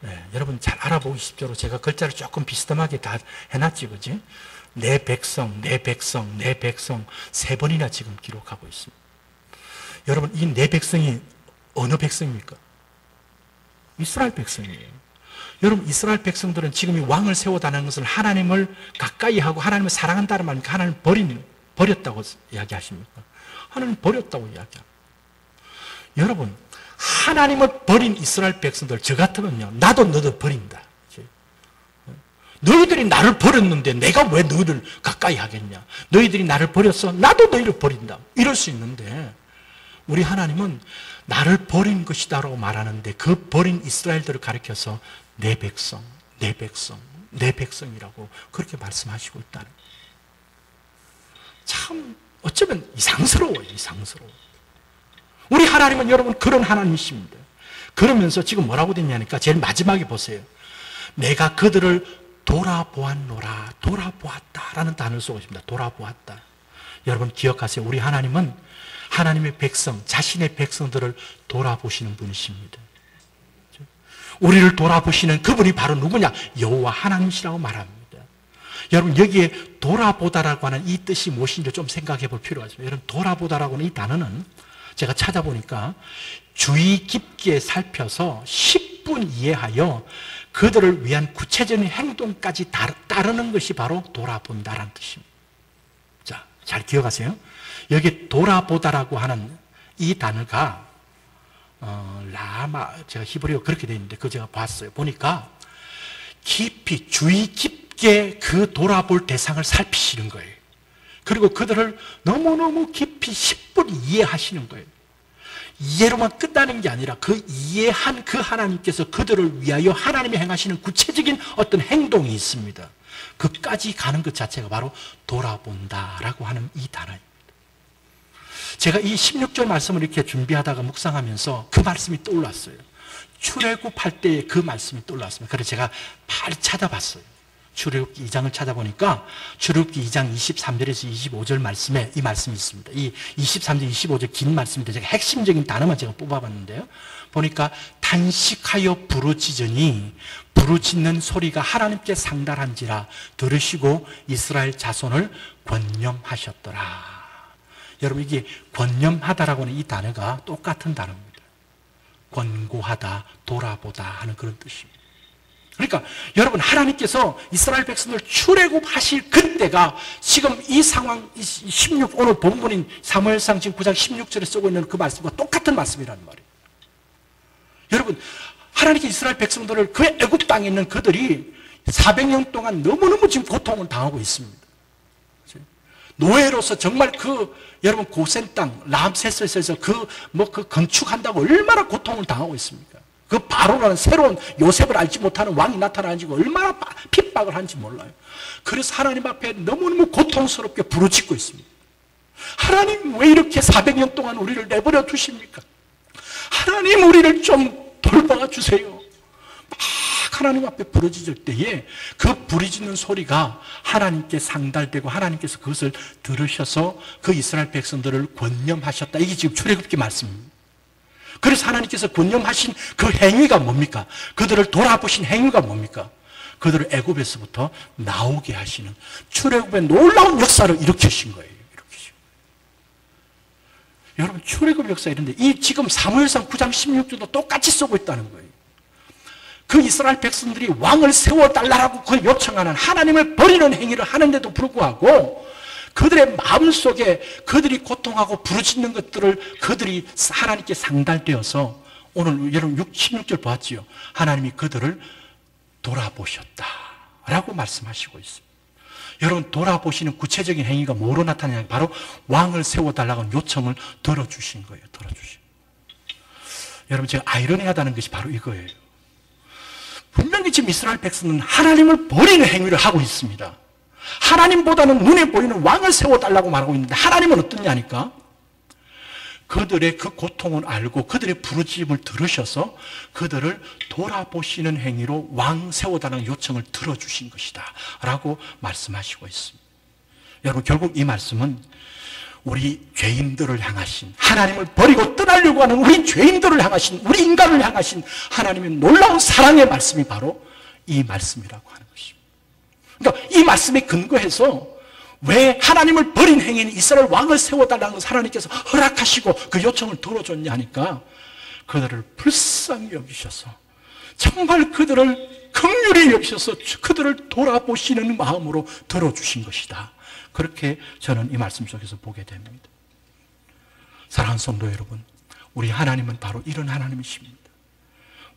네, 여러분 잘 알아보기 쉽도록 제가 글자를 조금 비스듬하게 다 해놨지, 그지? 내 백성, 내 백성, 내 백성 세 번이나 지금 기록하고 있습니다. 여러분, 이 내 백성이 어느 백성입니까? 이스라엘 백성이에요. 여러분, 이스라엘 백성들은 지금 이 왕을 세우다는 것을 하나님을 가까이 하고 하나님을 사랑한다는 말입니까? 하나님 버렸다고 이야기하십니까? 하나님 버렸다고 이야기합니다. 여러분, 하나님을 버린 이스라엘 백성들, 저 같으면요, 나도 너들 버린다. 너희들이 나를 버렸는데 내가 왜 너희들 가까이 하겠냐? 너희들이 나를 버렸어? 나도 너희를 버린다. 이럴 수 있는데 우리 하나님은 나를 버린 것이다라고 말하는데 그 버린 이스라엘들을 가리켜서 내 백성, 내 백성, 내 백성이라고 그렇게 말씀하시고 있다는 거예요. 참 어쩌면 이상스러워요. 우리 하나님은 여러분 그런 하나님이십니다. 그러면서 지금 뭐라고 됐냐니까 제일 마지막에 보세요. 내가 그들을 돌아보았노라. 돌아보았다라는 단어를 쓰고 있습니다. 돌아보았다. 여러분 기억하세요. 우리 하나님은 하나님의 백성, 자신의 백성들을 돌아보시는 분이십니다. 우리를 돌아보시는 그분이 바로 누구냐? 여호와 하나님이시라고 말합니다. 여러분 여기에 돌아보다라고 하는 이 뜻이 무엇인지 좀 생각해 볼 필요가 있습니다. 여러분 돌아보다라고 하는 이 단어는 제가 찾아보니까 주의 깊게 살펴서 10분 이해하여 그들을 위한 구체적인 행동까지 따르는 것이 바로 돌아본다라는 뜻입니다. 자, 잘 기억하세요. 여기 돌아보다라고 하는 이 단어가 라마, 제가 히브리어 그렇게 되어 있는데 그거 제가 봤어요. 보니까 깊이, 주의 깊게 그 돌아볼 대상을 살피시는 거예요. 그리고 그들을 너무너무 깊이 10분 이해하시는 거예요. 이해로만 끝나는 게 아니라 그 이해한 그 하나님께서 그들을 위하여 하나님이 행하시는 구체적인 어떤 행동이 있습니다. 그까지 가는 것 자체가 바로 돌아본다라고 하는 이 단어입니다. 제가 이 16절 말씀을 이렇게 준비하다가 묵상하면서 그 말씀이 떠올랐어요. 출애굽할 때의 그 말씀이 떠올랐습니다. 그래서 제가 빨리 찾아봤어요. 출애굽기 2장을 찾아보니까 출애굽기 2장 23절에서 25절 말씀에 이 말씀이 있습니다. 이 23절, 25절 긴 말씀인데 제가 핵심적인 단어만 제가 뽑아봤는데요. 보니까 단식하여 부르짖으니 부르짖는 소리가 하나님께 상달한지라 들으시고 이스라엘 자손을 권념하셨더라. 여러분 이게 권념하다라고 하는 이 단어가 똑같은 단어입니다. 권고하다, 돌아보다 하는 그런 뜻입니다. 그러니까 여러분 하나님께서 이스라엘 백성을 출애굽하실 그때가 지금 이 상황 16 오늘 본문인 사무엘상 지금 9장 16절에 쓰고 있는 그 말씀과 똑같은 말씀이라는 말이에요. 여러분 하나님께 이스라엘 백성들을 그 애굽 땅에 있는 그들이 400년 동안 너무너무 지금 고통을 당하고 있습니다. 노예로서 정말 여러분 고센 땅 람세스에서 그 건축한다고 얼마나 고통을 당하고 있습니까? 그 바로라는 새로운 요셉을 알지 못하는 왕이 나타나는지 얼마나 핍박을 하는지 몰라요. 그래서 하나님 앞에 너무너무 고통스럽게 부르짖고 있습니다. 하나님 왜 이렇게 400년 동안 우리를 내버려 두십니까? 하나님 우리를 좀 돌봐 주세요. 막 하나님 앞에 부르짖을 때에 그 부르짖는 소리가 하나님께 상달되고 하나님께서 그것을 들으셔서 그 이스라엘 백성들을 권념하셨다. 이게 지금 출애굽기 말씀입니다. 그래서 하나님께서 권념하신 그 행위가 뭡니까? 그들을 돌아보신 행위가 뭡니까? 그들을 애굽에서부터 나오게 하시는 출애굽의 놀라운 역사를 일으키신 거예요. 여러분, 출애굽 역사 이런데 이 지금 사무엘상 9장 16절도 똑같이 쓰고 있다는 거예요. 그 이스라엘 백성들이 왕을 세워달라고 그 요청하는 하나님을 버리는 행위를 하는데도 불구하고 그들의 마음속에 그들이 고통하고 부르짖는 것들을 그들이 하나님께 상달되어서 오늘 여러분 16절 보았지요. 하나님이 그들을 돌아보셨다라고 말씀하시고 있습니다. 여러분, 돌아보시는 구체적인 행위가 뭐로 나타나냐? 바로 왕을 세워달라고 하는 요청을 들어주신 거예요. 들어주신. 여러분, 제가 아이러니하다는 것이 바로 이거예요. 분명히 지금 이스라엘 백성은 하나님을 버리는 행위를 하고 있습니다. 하나님보다는 눈에 보이는 왕을 세워달라고 말하고 있는데 하나님은 어떠냐니까? 그들의 그 고통을 알고 그들의 부르짖음을 들으셔서 그들을 돌아보시는 행위로 왕 세워달라는 요청을 들어주신 것이다 라고 말씀하시고 있습니다. 여러분, 결국 이 말씀은 우리 죄인들을 향하신, 하나님을 버리고 떠나려고 하는 우리 죄인들을 향하신, 우리 인간을 향하신 하나님의 놀라운 사랑의 말씀이 바로 이 말씀이라고 하는 것입니다. 그러니까 이 말씀에 근거해서 왜 하나님을 버린 행위는 이스라엘 왕을 세워달라는 것을 하나님께서 허락하시고 그 요청을 들어줬냐 하니까 그들을 불쌍히 여기셔서 정말 그들을 긍휼히 여기셔서 그들을 돌아보시는 마음으로 들어주신 것이다. 그렇게 저는 이 말씀 속에서 보게 됩니다. 사랑하는 성도 여러분, 우리 하나님은 바로 이런 하나님이십니다.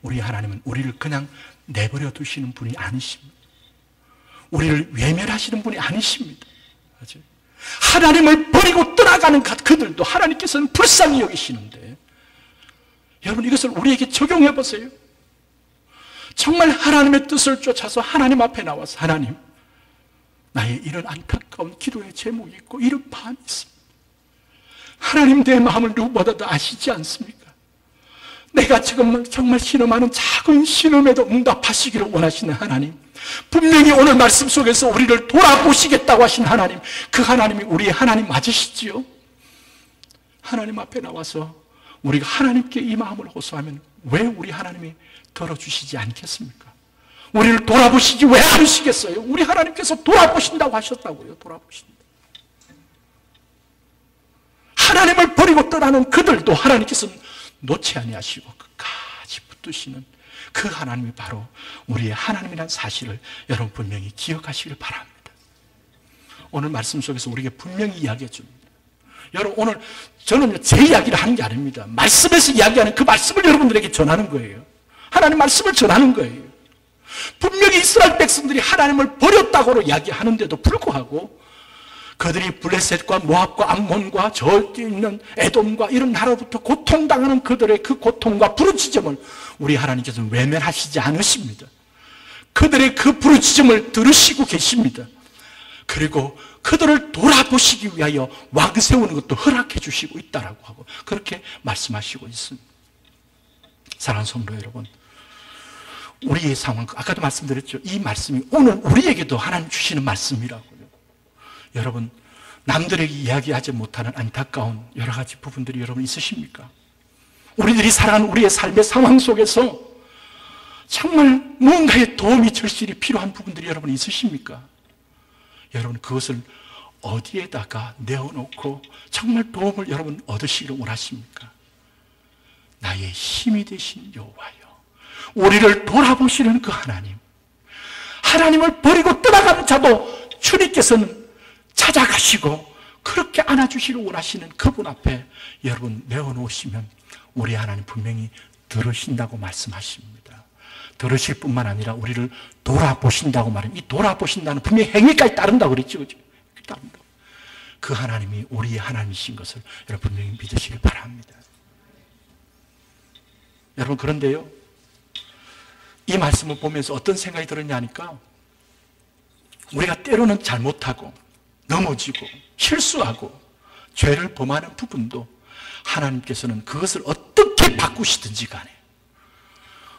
우리 하나님은 우리를 그냥 내버려 두시는 분이 아니십니다. 우리를 외면하시는 분이 아니십니다. 하나님을 버리고 떠나가는 그들도 하나님께서는 불쌍히 여기시는데, 여러분, 이것을 우리에게 적용해 보세요. 정말 하나님의 뜻을 쫓아서 하나님 앞에 나와서 하나님, 나의 이런 안타까운 기도의 제목이 있고 이런 밤이 있습니다. 하나님, 내 마음을 누구보다도 아시지 않습니까? 내가 지금 정말 신음하는 작은 신음에도 응답하시기를 원하시는 하나님, 분명히 오늘 말씀 속에서 우리를 돌아보시겠다고 하신 하나님, 그 하나님이 우리의 하나님 맞으시지요? 하나님 앞에 나와서 우리가 하나님께 이 마음을 호소하면 왜 우리 하나님이 들어주시지 않겠습니까? 우리를 돌아보시지 왜 않으시겠어요? 우리 하나님께서 돌아보신다고 하셨다고요. 돌아보신다. 하나님을 버리고 떠나는 그들도 하나님께서는 놓지 아니하시고 끝까지 붙드시는 그 하나님이 바로 우리의 하나님이라는 사실을 여러분 분명히 기억하시길 바랍니다. 오늘 말씀 속에서 우리에게 분명히 이야기해 줍니다. 여러분, 오늘 저는 제 이야기를 하는 게 아닙니다. 말씀에서 이야기하는 그 말씀을 여러분들에게 전하는 거예요. 하나님 말씀을 전하는 거예요. 분명히 이스라엘 백성들이 하나님을 버렸다고 이야기하는데도 불구하고 그들이 블레셋과 모압과 암몬과 저 있는 에돔과 이런 나라로부터 고통당하는 그들의 그 고통과 부르짖음을 우리 하나님께서는 외면하시지 않으십니다. 그들의 그 부르짖음을 들으시고 계십니다. 그리고 그들을 돌아보시기 위하여 왕 세우는 것도 허락해 주시고 있다라고 하고 그렇게 말씀하시고 있습니다. 사랑하는 성도 여러분, 우리의 상황, 아까도 말씀드렸죠. 이 말씀이 오늘 우리에게도 하나님 주시는 말씀이라고요. 여러분, 남들에게 이야기하지 못하는 안타까운 여러 가지 부분들이 여러분 있으십니까? 우리들이 살아가는 우리의 삶의 상황 속에서 정말 무언가의 도움이 절실히 필요한 부분들이 여러분 있으십니까? 여러분, 그것을 어디에다가 내어놓고 정말 도움을 여러분 얻으시기를 원하십니까? 나의 힘이 되신 여호와여, 우리를 돌아보시는 그 하나님, 하나님을 버리고 떠나가는 자도 주님께서는 찾아가시고 그렇게 안아주시길 원하시는 그분 앞에 여러분 내어놓으시면 우리 하나님 분명히 들으신다고 말씀하십니다. 들으실 뿐만 아니라 우리를 돌아보신다고 말합니다. 이 돌아보신다는 분명히 행위까지 따른다고 그랬죠. 그죠? 따른다고. 그 하나님이 우리의 하나님이신 것을 여러분 분명히 믿으시길 바랍니다. 여러분, 그런데요, 이 말씀을 보면서 어떤 생각이 들었냐 하니까 우리가 때로는 잘못하고 넘어지고 실수하고 죄를 범하는 부분도 하나님께서는 그것을 어떻게 바꾸시든지 간에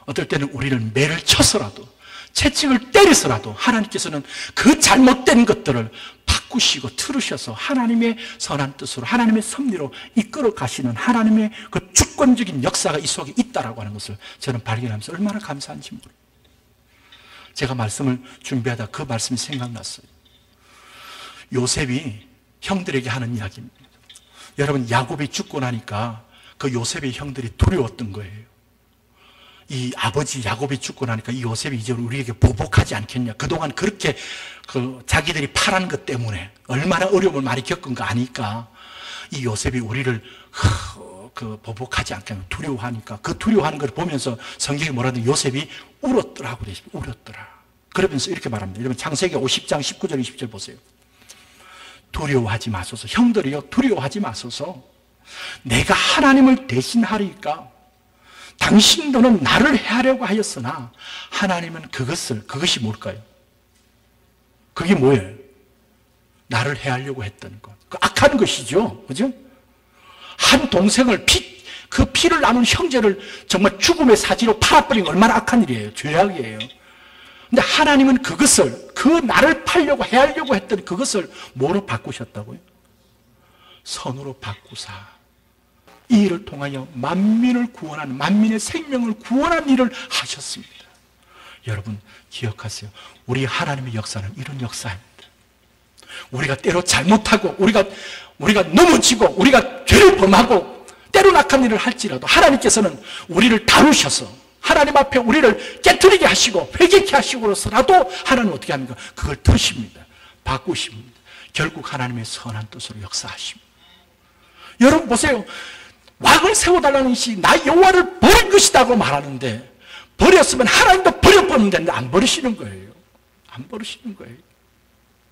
어떨 때는 우리를 매를 쳐서라도 채찍을 때려서라도 하나님께서는 그 잘못된 것들을 바꾸시고 틀으셔서 하나님의 선한 뜻으로 하나님의 섭리로 이끌어 가시는 하나님의 그 주권적인 역사가 이 속에 있다라고 하는 것을 저는 발견하면서 얼마나 감사한지 모릅니다. 제가 말씀을 준비하다 그 말씀이 생각났어요. 요셉이 형들에게 하는 이야기입니다. 여러분, 야곱이 죽고 나니까 그 요셉의 형들이 두려웠던 거예요. 이 아버지 야곱이 죽고 나니까 이 요셉이 이제 우리에게 보복하지 않겠냐. 그동안 그렇게 자기들이 파란 것 때문에 얼마나 어려움을 많이 겪은 거 아니까 이 요셉이 우리를 보복하지 않겠냐. 두려워하니까 그 두려워하는 걸 보면서 성경이 뭐라든 요셉이 울었더라고 그랬습니다. 울었더라. 그러면서 이렇게 말합니다. 여러분, 창세기 50장 19절 20절 보세요. 두려워하지 마소서. 형들이요, 두려워하지 마소서. 내가 하나님을 대신하리까. 당신들은 나를 해하려고 하였으나 하나님은 그것이 뭘까요? 그게 뭐예요? 나를 해하려고 했던 것. 그 악한 것이죠. 그죠? 한 동생을 그 피를 나눈 형제를 정말 죽음의 사지로 팔아버린 얼마나 악한 일이에요. 죄악이에요. 근데 하나님은 그 나를 팔려고 해하려고 했던 그것을 뭐로 바꾸셨다고요? 선으로 바꾸사 이 일을 통하여 만민을 구원하는, 만민의 생명을 구원하는 일을 하셨습니다. 여러분 기억하세요. 우리 하나님의 역사는 이런 역사입니다. 우리가 때로 잘못하고 우리가 넘어지고 우리가 죄를 범하고 때로 악한 일을 할지라도 하나님께서는 우리를 다루셔서 하나님 앞에 우리를 깨트리게 하시고 회개케 하시고서라도 하나님은 어떻게 합니까? 그걸 드십니다. 바꾸십니다. 결국 하나님의 선한 뜻으로 역사하십니다. 여러분 보세요. 왕을 세워달라는 것이 나 여호와를 버린 것이다고 말하는데 버렸으면 하나님도 버려버리는데 안 버리시는 거예요. 안 버리시는 거예요.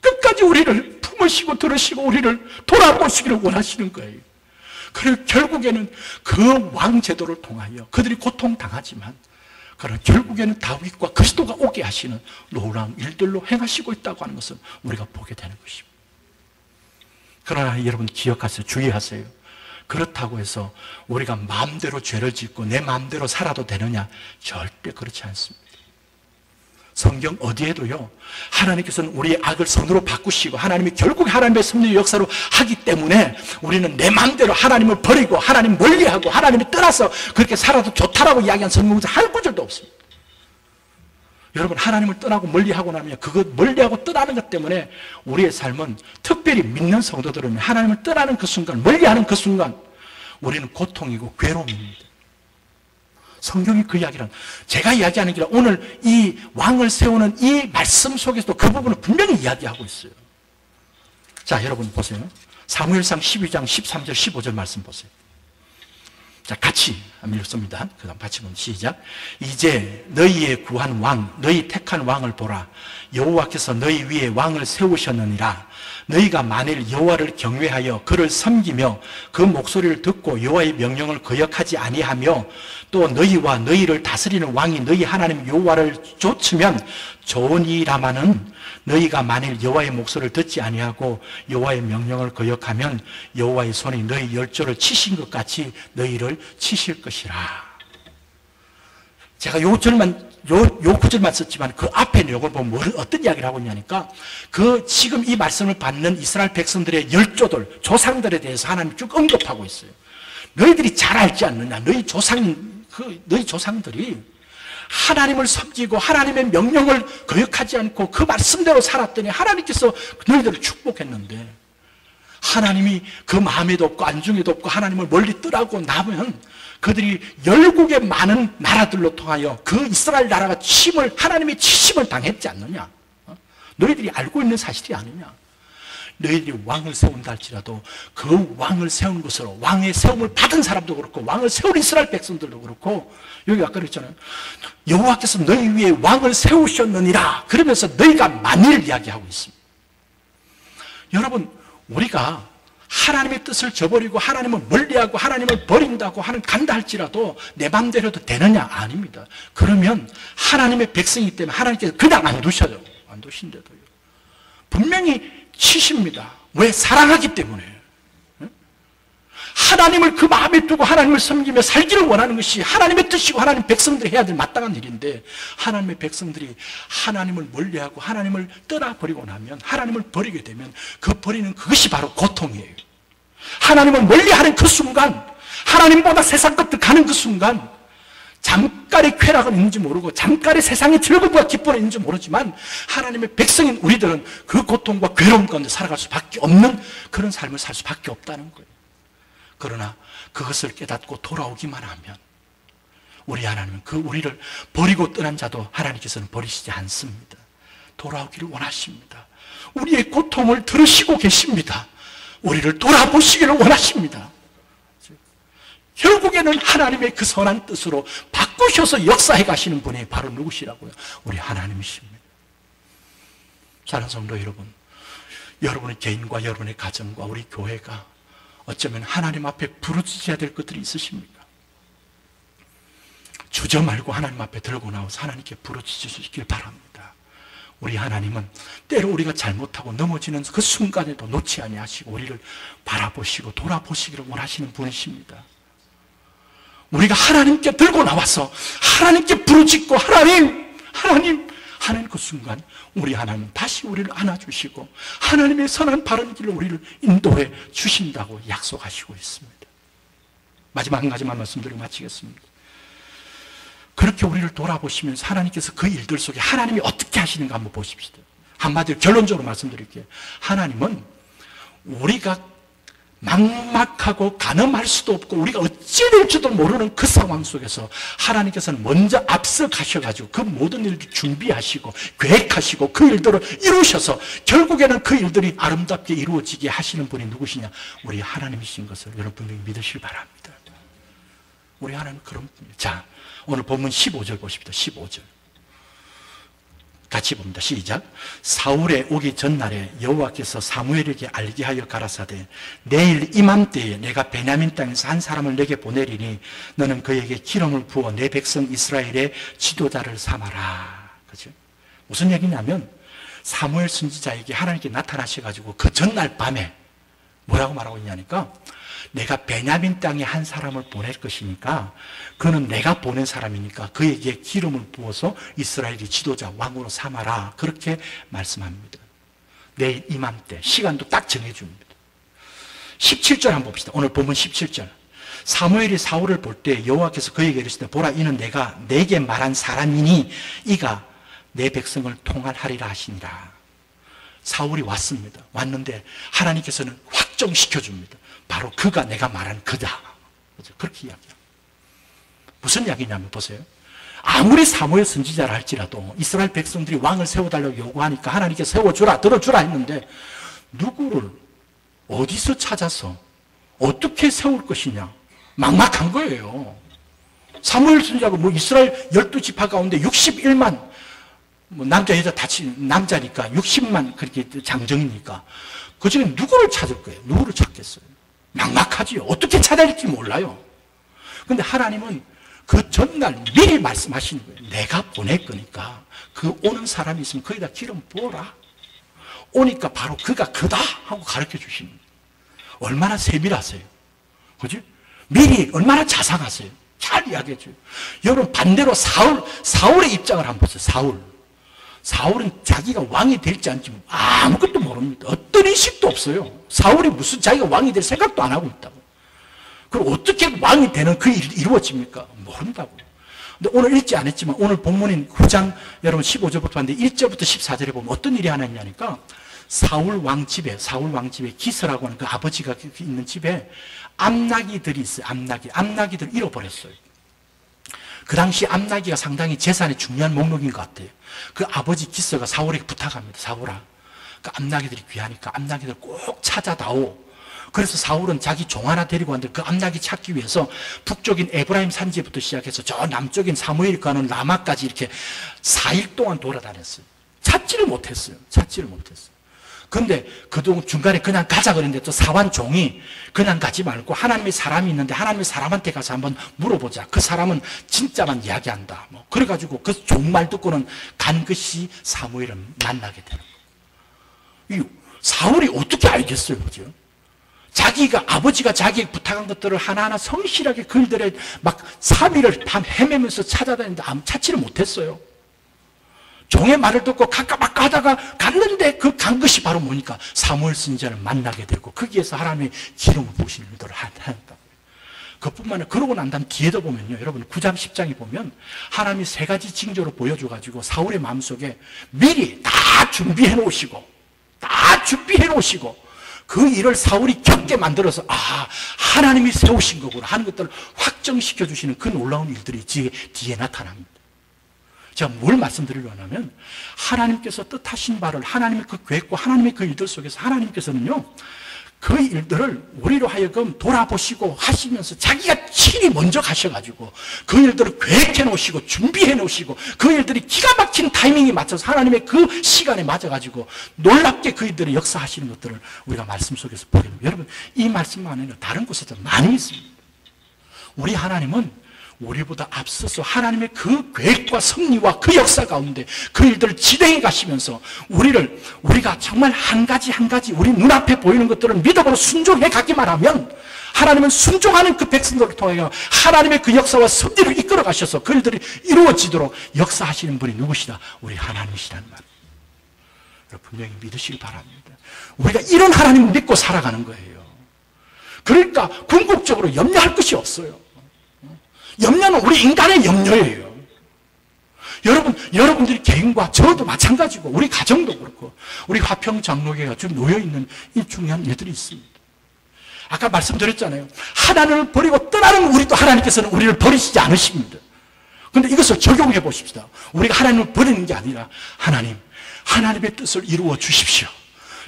끝까지 우리를 품으시고 들으시고 우리를 돌아보시기를 원하시는 거예요. 그리고 결국에는 그 왕제도를 통하여 그들이 고통당하지만 그러나 결국에는 다윗과 그리스도가 오게 하시는 놀라운 일들로 행하시고 있다고 하는 것을 우리가 보게 되는 것입니다. 그러나 여러분 기억하세요. 주의하세요. 그렇다고 해서 우리가 마음대로 죄를 짓고 내 마음대로 살아도 되느냐? 절대 그렇지 않습니다. 성경 어디에도요, 하나님께서는 우리의 악을 선으로 바꾸시고 하나님이 결국 하나님의 섭리의 역사로 하기 때문에 우리는 내 마음대로 하나님을 버리고 하나님 멀리하고 하나님을 떠나서 그렇게 살아도 좋다라고 이야기한 성경에서 한 구절도 없습니다. 여러분 하나님을 떠나고 멀리하고 나면 그것 멀리하고 떠나는 것 때문에 우리의 삶은 특별히 믿는 성도들은 하나님을 떠나는 그 순간, 멀리하는 그 순간 우리는 고통이고 괴로움입니다. 성경이 그 이야기는 제가 이야기하는 게 오늘 이 왕을 세우는 이 말씀 속에서도 그 부분을 분명히 이야기하고 있어요. 자, 여러분 보세요. 사무엘상 12장 13절 15절 말씀 보세요. 자, 같이 읽습니다. 그 다음 같이 보면 시작. 이제 너희의 구한 왕, 너희 택한 왕을 보라. 여호와께서 너희 위에 왕을 세우셨느니라. 너희가 만일 여호와를 경외하여 그를 섬기며 그 목소리를 듣고 여호와의 명령을 거역하지 아니하며 또 너희와 너희를 다스리는 왕이 너희 하나님 여호와를 좇으면 좋으니라마는 너희가 만일 여호와의 목소리를 듣지 아니하고 여호와의 명령을 거역하면 여호와의 손이 너희 열조를 치신 것 같이 너희를 치실 것이라. 제가 요 구절만 썼지만 그 앞에는 요걸 보면 어떤 이야기를 하고 있냐니까 지금 이 말씀을 받는 이스라엘 백성들의 열조들, 조상들에 대해서 하나님이 쭉 언급하고 있어요. 너희들이 잘 알지 않느냐. 너희 조상들이 하나님을 섬기고 하나님의 명령을 거역하지 않고 그 말씀대로 살았더니 하나님께서 너희들을 축복했는데 하나님이 그 마음에도 없고 안중에도 없고 하나님을 멀리 떠나고 나면 그들이 열국의 많은 나라들로 통하여 그 이스라엘 나라가 하나님의 치심을 당했지 않느냐. 너희들이 알고 있는 사실이 아니냐. 너희들이 왕을 세운다 할지라도 그 왕을 세운 것으로 왕의 세움을 받은 사람도 그렇고 왕을 세운 이스라엘 백성들도 그렇고 여기 아까 그랬잖아요. 여호와께서 너희 위에 왕을 세우셨느니라. 그러면서 너희가 만일 이야기하고 있습니다. 여러분 우리가 하나님의 뜻을 저버리고 하나님을 멀리하고 하나님을 버린다고 간다 할지라도 내 맘대로도 되느냐? 아닙니다. 그러면 하나님의 백성이기 때문에 하나님께서 그냥 안 두셔요. 안 두신데도요. 분명히 치십니다. 왜? 사랑하기 때문에. 하나님을 그 마음에 두고 하나님을 섬기며 살기를 원하는 것이 하나님의 뜻이고 하나님 백성들이 해야 될 마땅한 일인데 하나님의 백성들이 하나님을 멀리하고 하나님을 떠나버리고 나면 하나님을 버리게 되면 그 버리는 그것이 바로 고통이에요. 하나님을 멀리하는 그 순간 하나님보다 세상 것들 가는 그 순간 잠깐의 쾌락은 있는지 모르고 잠깐의 세상의 즐거움과 기쁨은 있는지 모르지만 하나님의 백성인 우리들은 그 고통과 괴로움 가운데 살아갈 수밖에 없는 그런 삶을 살 수밖에 없다는 거예요. 그러나 그것을 깨닫고 돌아오기만 하면 우리 하나님은 그 우리를 버리고 떠난 자도 하나님께서는 버리시지 않습니다. 돌아오기를 원하십니다. 우리의 고통을 들으시고 계십니다. 우리를 돌아보시기를 원하십니다. 결국에는 하나님의 그 선한 뜻으로 바꾸셔서 역사해 가시는 분이 바로 누구시라고요? 우리 하나님이십니다. 사랑하는 성도 여러분, 여러분의 개인과 여러분의 가정과 우리 교회가 어쩌면 하나님 앞에 부르짖어야 될 것들이 있으십니까? 주저 말고 하나님 앞에 들고 나와서 하나님께 부르짖으시길 바랍니다. 우리 하나님은 때로 우리가 잘못하고 넘어지는 그 순간에도 놓지 아니하시고 우리를 바라보시고 돌아보시기를 원하시는 분이십니다. 우리가 하나님께 들고 나와서 하나님께 부르짖고 하나님 하는 그 순간 우리 하나님은 다시 우리를 안아주시고 하나님의 선한 바른 길로 우리를 인도해 주신다고 약속하시고 있습니다. 마지막 한 가지만 말씀드리고 마치겠습니다. 그렇게 우리를 돌아보시면서 하나님께서 그 일들 속에 하나님이 어떻게 하시는가 한번 보십시다. 한마디로 결론적으로 말씀드릴게요. 하나님은 우리가 막막하고 가늠할 수도 없고 우리가 어찌 될지도 모르는 그 상황 속에서 하나님께서는 먼저 앞서 가셔가지고 그 모든 일을 준비하시고 계획하시고 그 일들을 이루셔서 결국에는 그 일들이 아름답게 이루어지게 하시는 분이 누구시냐? 우리 하나님이신 것을 여러분 분명히 믿으시기 바랍니다. 우리 하나님은 그런 분이에요. 자, 오늘 본문 15절 보십시다. 15절 같이 봅니다. 시작. 사울의 오기 전날에 여호와께서 사무엘에게 알게 하여 가라사대 내일 이맘때에 내가 베냐민 땅에서 한 사람을 내게 보내리니 너는 그에게 기름을 부어 내 백성 이스라엘의 지도자를 삼아라. 그죠? 무슨 얘기냐면 사무엘 선지자에게 하나님께 나타나셔가지고 그 전날 밤에 뭐라고 말하고 있냐니까 내가 베냐민 땅에 한 사람을 보낼 것이니까 그는 내가 보낸 사람이니까 그에게 기름을 부어서 이스라엘의 지도자 왕으로 삼아라. 그렇게 말씀합니다. 내일 이맘때 시간도 딱 정해줍니다. 17절 한번 봅시다. 오늘 본문 17절. 사무엘이 사울을 볼 때 여호와께서 그에게 이르시되 보라 이는 내가 내게 말한 사람이니 이가 내 백성을 통할하리라 하시니라. 사울이 왔습니다. 왔는데 하나님께서는 확정시켜줍니다. 바로 그가 내가 말한 그다. 그렇게 이야기합니다. 무슨 이야기냐면 보세요. 아무리 사무엘 선지자라 할지라도 이스라엘 백성들이 왕을 세워달라고 요구하니까 하나님께 세워주라, 들어주라 했는데 누구를 어디서 찾아서 어떻게 세울 것이냐. 막막한 거예요. 사무엘 선지자가 이스라엘 12지파 가운데 61만 남자 여자 다 남자니까 60만 그렇게 장정이니까 그 중에 누구를 찾을 거예요? 누구를 찾겠어요? 막막하지요. 어떻게 찾아야 할지 몰라요. 그런데 하나님은 그 전날 미리 말씀하시는 거예요. 내가 보낼 거니까 그 오는 사람이 있으면 거기다 기름 부어라. 오니까 바로 그가 그다 하고 가르쳐 주시는 거예요. 얼마나 세밀하세요. 그지? 미리 얼마나 자상하세요. 잘 이야기해 줘요. 여러분 반대로 사울의 입장을 한번 보세요. 사울은 자기가 왕이 될지 않지 아무것도 모릅니다. 어떤 인식도 없어요. 사울이 무슨 자기가 왕이 될 생각도 안 하고 있다고. 그럼 어떻게 왕이 되는 그 일이 이루어집니까? 모른다고. 근데 오늘 읽지 않았지만 오늘 본문인 9장 여러분 15절부터 봤는데 1절부터 14절에 보면 어떤 일이 하나 있냐니까 사울 왕 집에 기스라고 하는 그 아버지가 있는 집에 암나기들이 있어요. 암나기들을 잃어버렸어요. 그 당시 암나기가 상당히 재산의 중요한 목록인 것 같아요. 그 아버지 기스가 사울에게 부탁합니다. 사울아, 그 암나기들이 귀하니까 암나기들 꼭 찾아다오. 그래서 사울은 자기 종 하나 데리고 왔는데 그 암나기 찾기 위해서 북쪽인 에브라임 산지부터 시작해서 저 남쪽인 사무엘이 가는 라마까지 이렇게 4일 동안 돌아다녔어요. 찾지를 못했어요. 그런데 그동안 중간에 그냥 가자 그랬는데 또 사환 종이 그냥 가지 말고 하나님의 사람이 있는데 하나님의 사람한테 가서 한번 물어보자. 그 사람은 진짜만 이야기한다. 그래가지고 그 종 말 듣고는 간 것이 사무엘을 만나게 되는 거예요. 사울이 어떻게 알겠어요, 그죠? 아버지가 자기에게 부탁한 것들을 하나하나 성실하게 그 일들에 막 3일을 밤 헤매면서 찾아다니는데 아무 찾지를 못했어요. 종의 말을 듣고 갈까 말까 하다가 갔는데 그 간 것이 바로 뭐니까 사무엘 선지자를 만나게 되고 거기에서 하나님의 기름을 부으시는 일들을 한다. 그뿐만 아니라 그러고 난 다음 뒤에도 보면요. 여러분 9장 10장에 보면 하나님이 세 가지 징조로 보여줘가지고 사울의 마음속에 미리 다 준비해 놓으시고 그 일을 사울이 겪게 만들어서 하나님이 세우신 거구나 하는 것들을 확정시켜 주시는 그 놀라운 일들이 뒤에 나타납니다. 제가 뭘 말씀드리려고 하면 하나님께서 뜻하신 바를 하나님의 그 계획과 하나님의 그 일들 속에서 하나님께서는요 그 일들을 우리로 하여금 돌아보시고 하시면서 자기가 친히 먼저 가셔가지고 그 일들을 계획해 놓으시고 준비해 놓으시고 그 일들이 기가 막힌 타이밍에 맞춰서 하나님의 그 시간에 맞아가지고 놀랍게 그 일들이 역사하시는 것들을 우리가 말씀 속에서 보게 됩니다. 여러분 이 말씀만 아니라 다른 곳에도 많이 있습니다. 우리 하나님은 우리보다 앞서서 하나님의 그 계획과 섭리와 그 역사 가운데 그 일들을 진행해 가시면서 우리가 정말 한 가지 우리 눈앞에 보이는 것들을 믿음으로 순종해 가기만 하면 하나님은 순종하는 그 백성들을 통해 하나님의 그 역사와 섭리를 이끌어 가셔서 그 일들이 이루어지도록 역사하시는 분이 누구시다? 우리 하나님이시라는 말입니다. 분명히 믿으시기 바랍니다. 우리가 이런 하나님을 믿고 살아가는 거예요. 그러니까 궁극적으로 염려할 것이 없어요. 염려는 우리 인간의 염려예요. 여러분들이 개인과 저도 마찬가지고 우리 가정도 그렇고 우리 화평장로교회가 지금 놓여있는 이 중요한 일들이 있습니다. 아까 말씀드렸잖아요. 하나님을 버리고 떠나는 우리도 하나님께서는 우리를 버리시지 않으십니다. 그런데 이것을 적용해 보십시다. 우리가 하나님을 버리는 게 아니라 하나님의 뜻을 이루어 주십시오.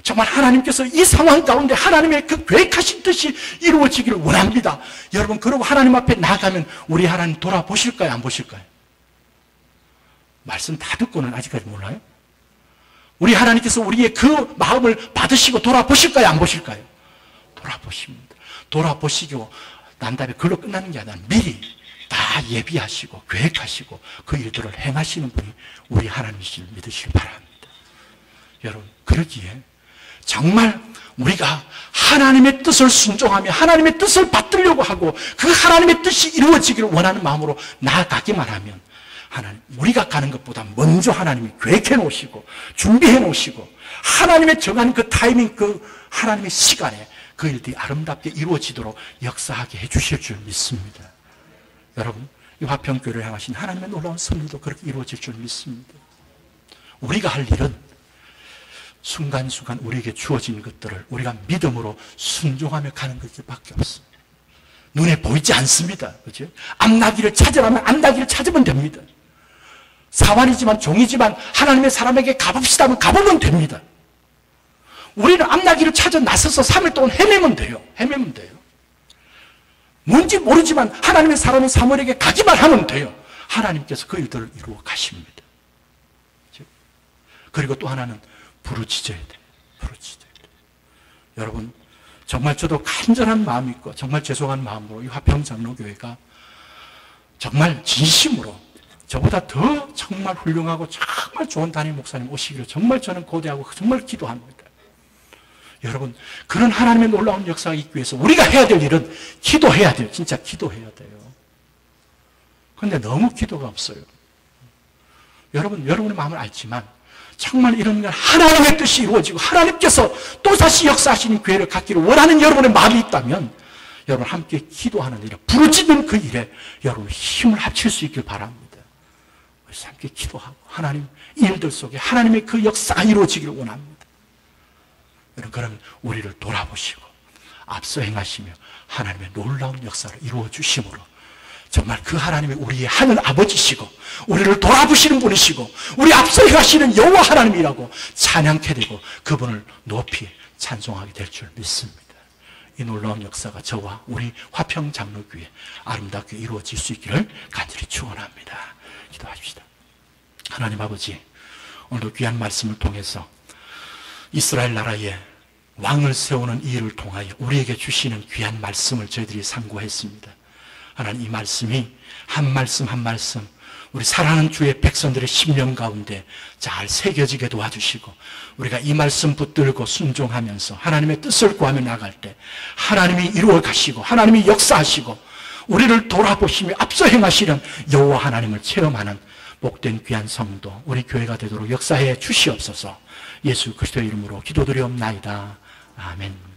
정말 하나님께서 이 상황 가운데 하나님의 그 계획하신 뜻이 이루어지기를 원합니다. 여러분 그러고 하나님 앞에 나가면 우리 하나님 돌아보실까요? 안 보실까요? 말씀 다 듣고는 아직까지 몰라요? 우리 하나님께서 우리의 그 마음을 받으시고 돌아보실까요? 안 보실까요? 돌아보십니다. 돌아보시고 난 다음에 그걸로 끝나는 게 아니라 미리 다 예비하시고 계획하시고 그 일들을 행하시는 분이 우리 하나님이시를 믿으시기 바랍니다. 여러분 그러기에 정말 우리가 하나님의 뜻을 순종하며 하나님의 뜻을 받들려고 하고 그 하나님의 뜻이 이루어지기를 원하는 마음으로 나아가기만 하면 우리가 가는 것보다 먼저 하나님이 계획해 놓으시고 준비해 놓으시고 하나님의 정한 그 타이밍 그 하나님의 시간에 그 일들이 아름답게 이루어지도록 역사하게 해 주실 줄 믿습니다. 여러분 이 화평교회를 향하신 하나님의 놀라운 섭리도 그렇게 이루어질 줄 믿습니다. 우리가 할 일은 순간순간 우리에게 주어진 것들을 우리가 믿음으로 순종하며 가는 것밖에 없습니다. 눈에 보이지 않습니다. 그렇죠? 암나기를 찾으라면 암나기를 찾으면 됩니다. 사환이지만 종이지만 하나님의 사람에게 가봅시다 하면 가보면 됩니다. 우리는 암나기를 찾아 나서서 3일 동안 헤매면 돼요. 뭔지 모르지만 하나님의 사람인 사무엘에게 가기만 하면 돼요. 하나님께서 그 일들을 이루어 가십니다. 그렇죠? 그리고 또 하나는 부르짖어야 돼요. 여러분 정말 저도 간절한 마음이 있고 정말 죄송한 마음으로 이 화평장로교회가 정말 진심으로 저보다 더 정말 훌륭하고 정말 좋은 담임 목사님 오시기를 정말 저는 고대하고 정말 기도합니다. 여러분 그런 하나님의 놀라운 역사가 있기 위해서 우리가 해야 될 일은 기도해야 돼요. 진짜 기도해야 돼요. 그런데 너무 기도가 없어요. 여러분의 마음을 알지만 정말 이런 건 하나님의 뜻이 이루어지고 하나님께서 또다시 역사하시는 기회를 갖기를 원하는 여러분의 마음이 있다면 여러분 함께 기도하는 일에 부르짖는 그 일에 여러분 힘을 합칠 수 있길 바랍니다. 그래서 함께 기도하고 하나님 일들 속에 하나님의 그 역사가 이루어지기를 원합니다. 여러분 그러면 우리를 돌아보시고 앞서 행하시며 하나님의 놀라운 역사를 이루어 주심으로 정말 그 하나님이 우리의 하늘 아버지시고 우리를 돌아보시는 분이시고 우리 앞서 가시는 여호와 하나님이라고 찬양케 되고 그분을 높이 찬송하게 될 줄 믿습니다. 이 놀라운 역사가 저와 우리 화평장로교회 아름답게 이루어질 수 있기를 간절히 축원합니다. 기도하십시다. 하나님 아버지 오늘도 귀한 말씀을 통해서 이스라엘 나라에 왕을 세우는 이 일을 통하여 우리에게 주시는 귀한 말씀을 저희들이 상고했습니다. 하나님 이 말씀이 한 말씀 한 말씀 우리 사랑하는 주의 백성들의 심령 가운데 잘 새겨지게 도와주시고 우리가 이 말씀 붙들고 순종하면서 하나님의 뜻을 구하며 나갈 때 하나님이 이루어 가시고 하나님이 역사하시고 우리를 돌아보시며 앞서 행하시는 여호와 하나님을 체험하는 복된 귀한 성도 우리 교회가 되도록 역사해 주시옵소서. 예수 그리스도의 이름으로 기도드리옵나이다. 아멘.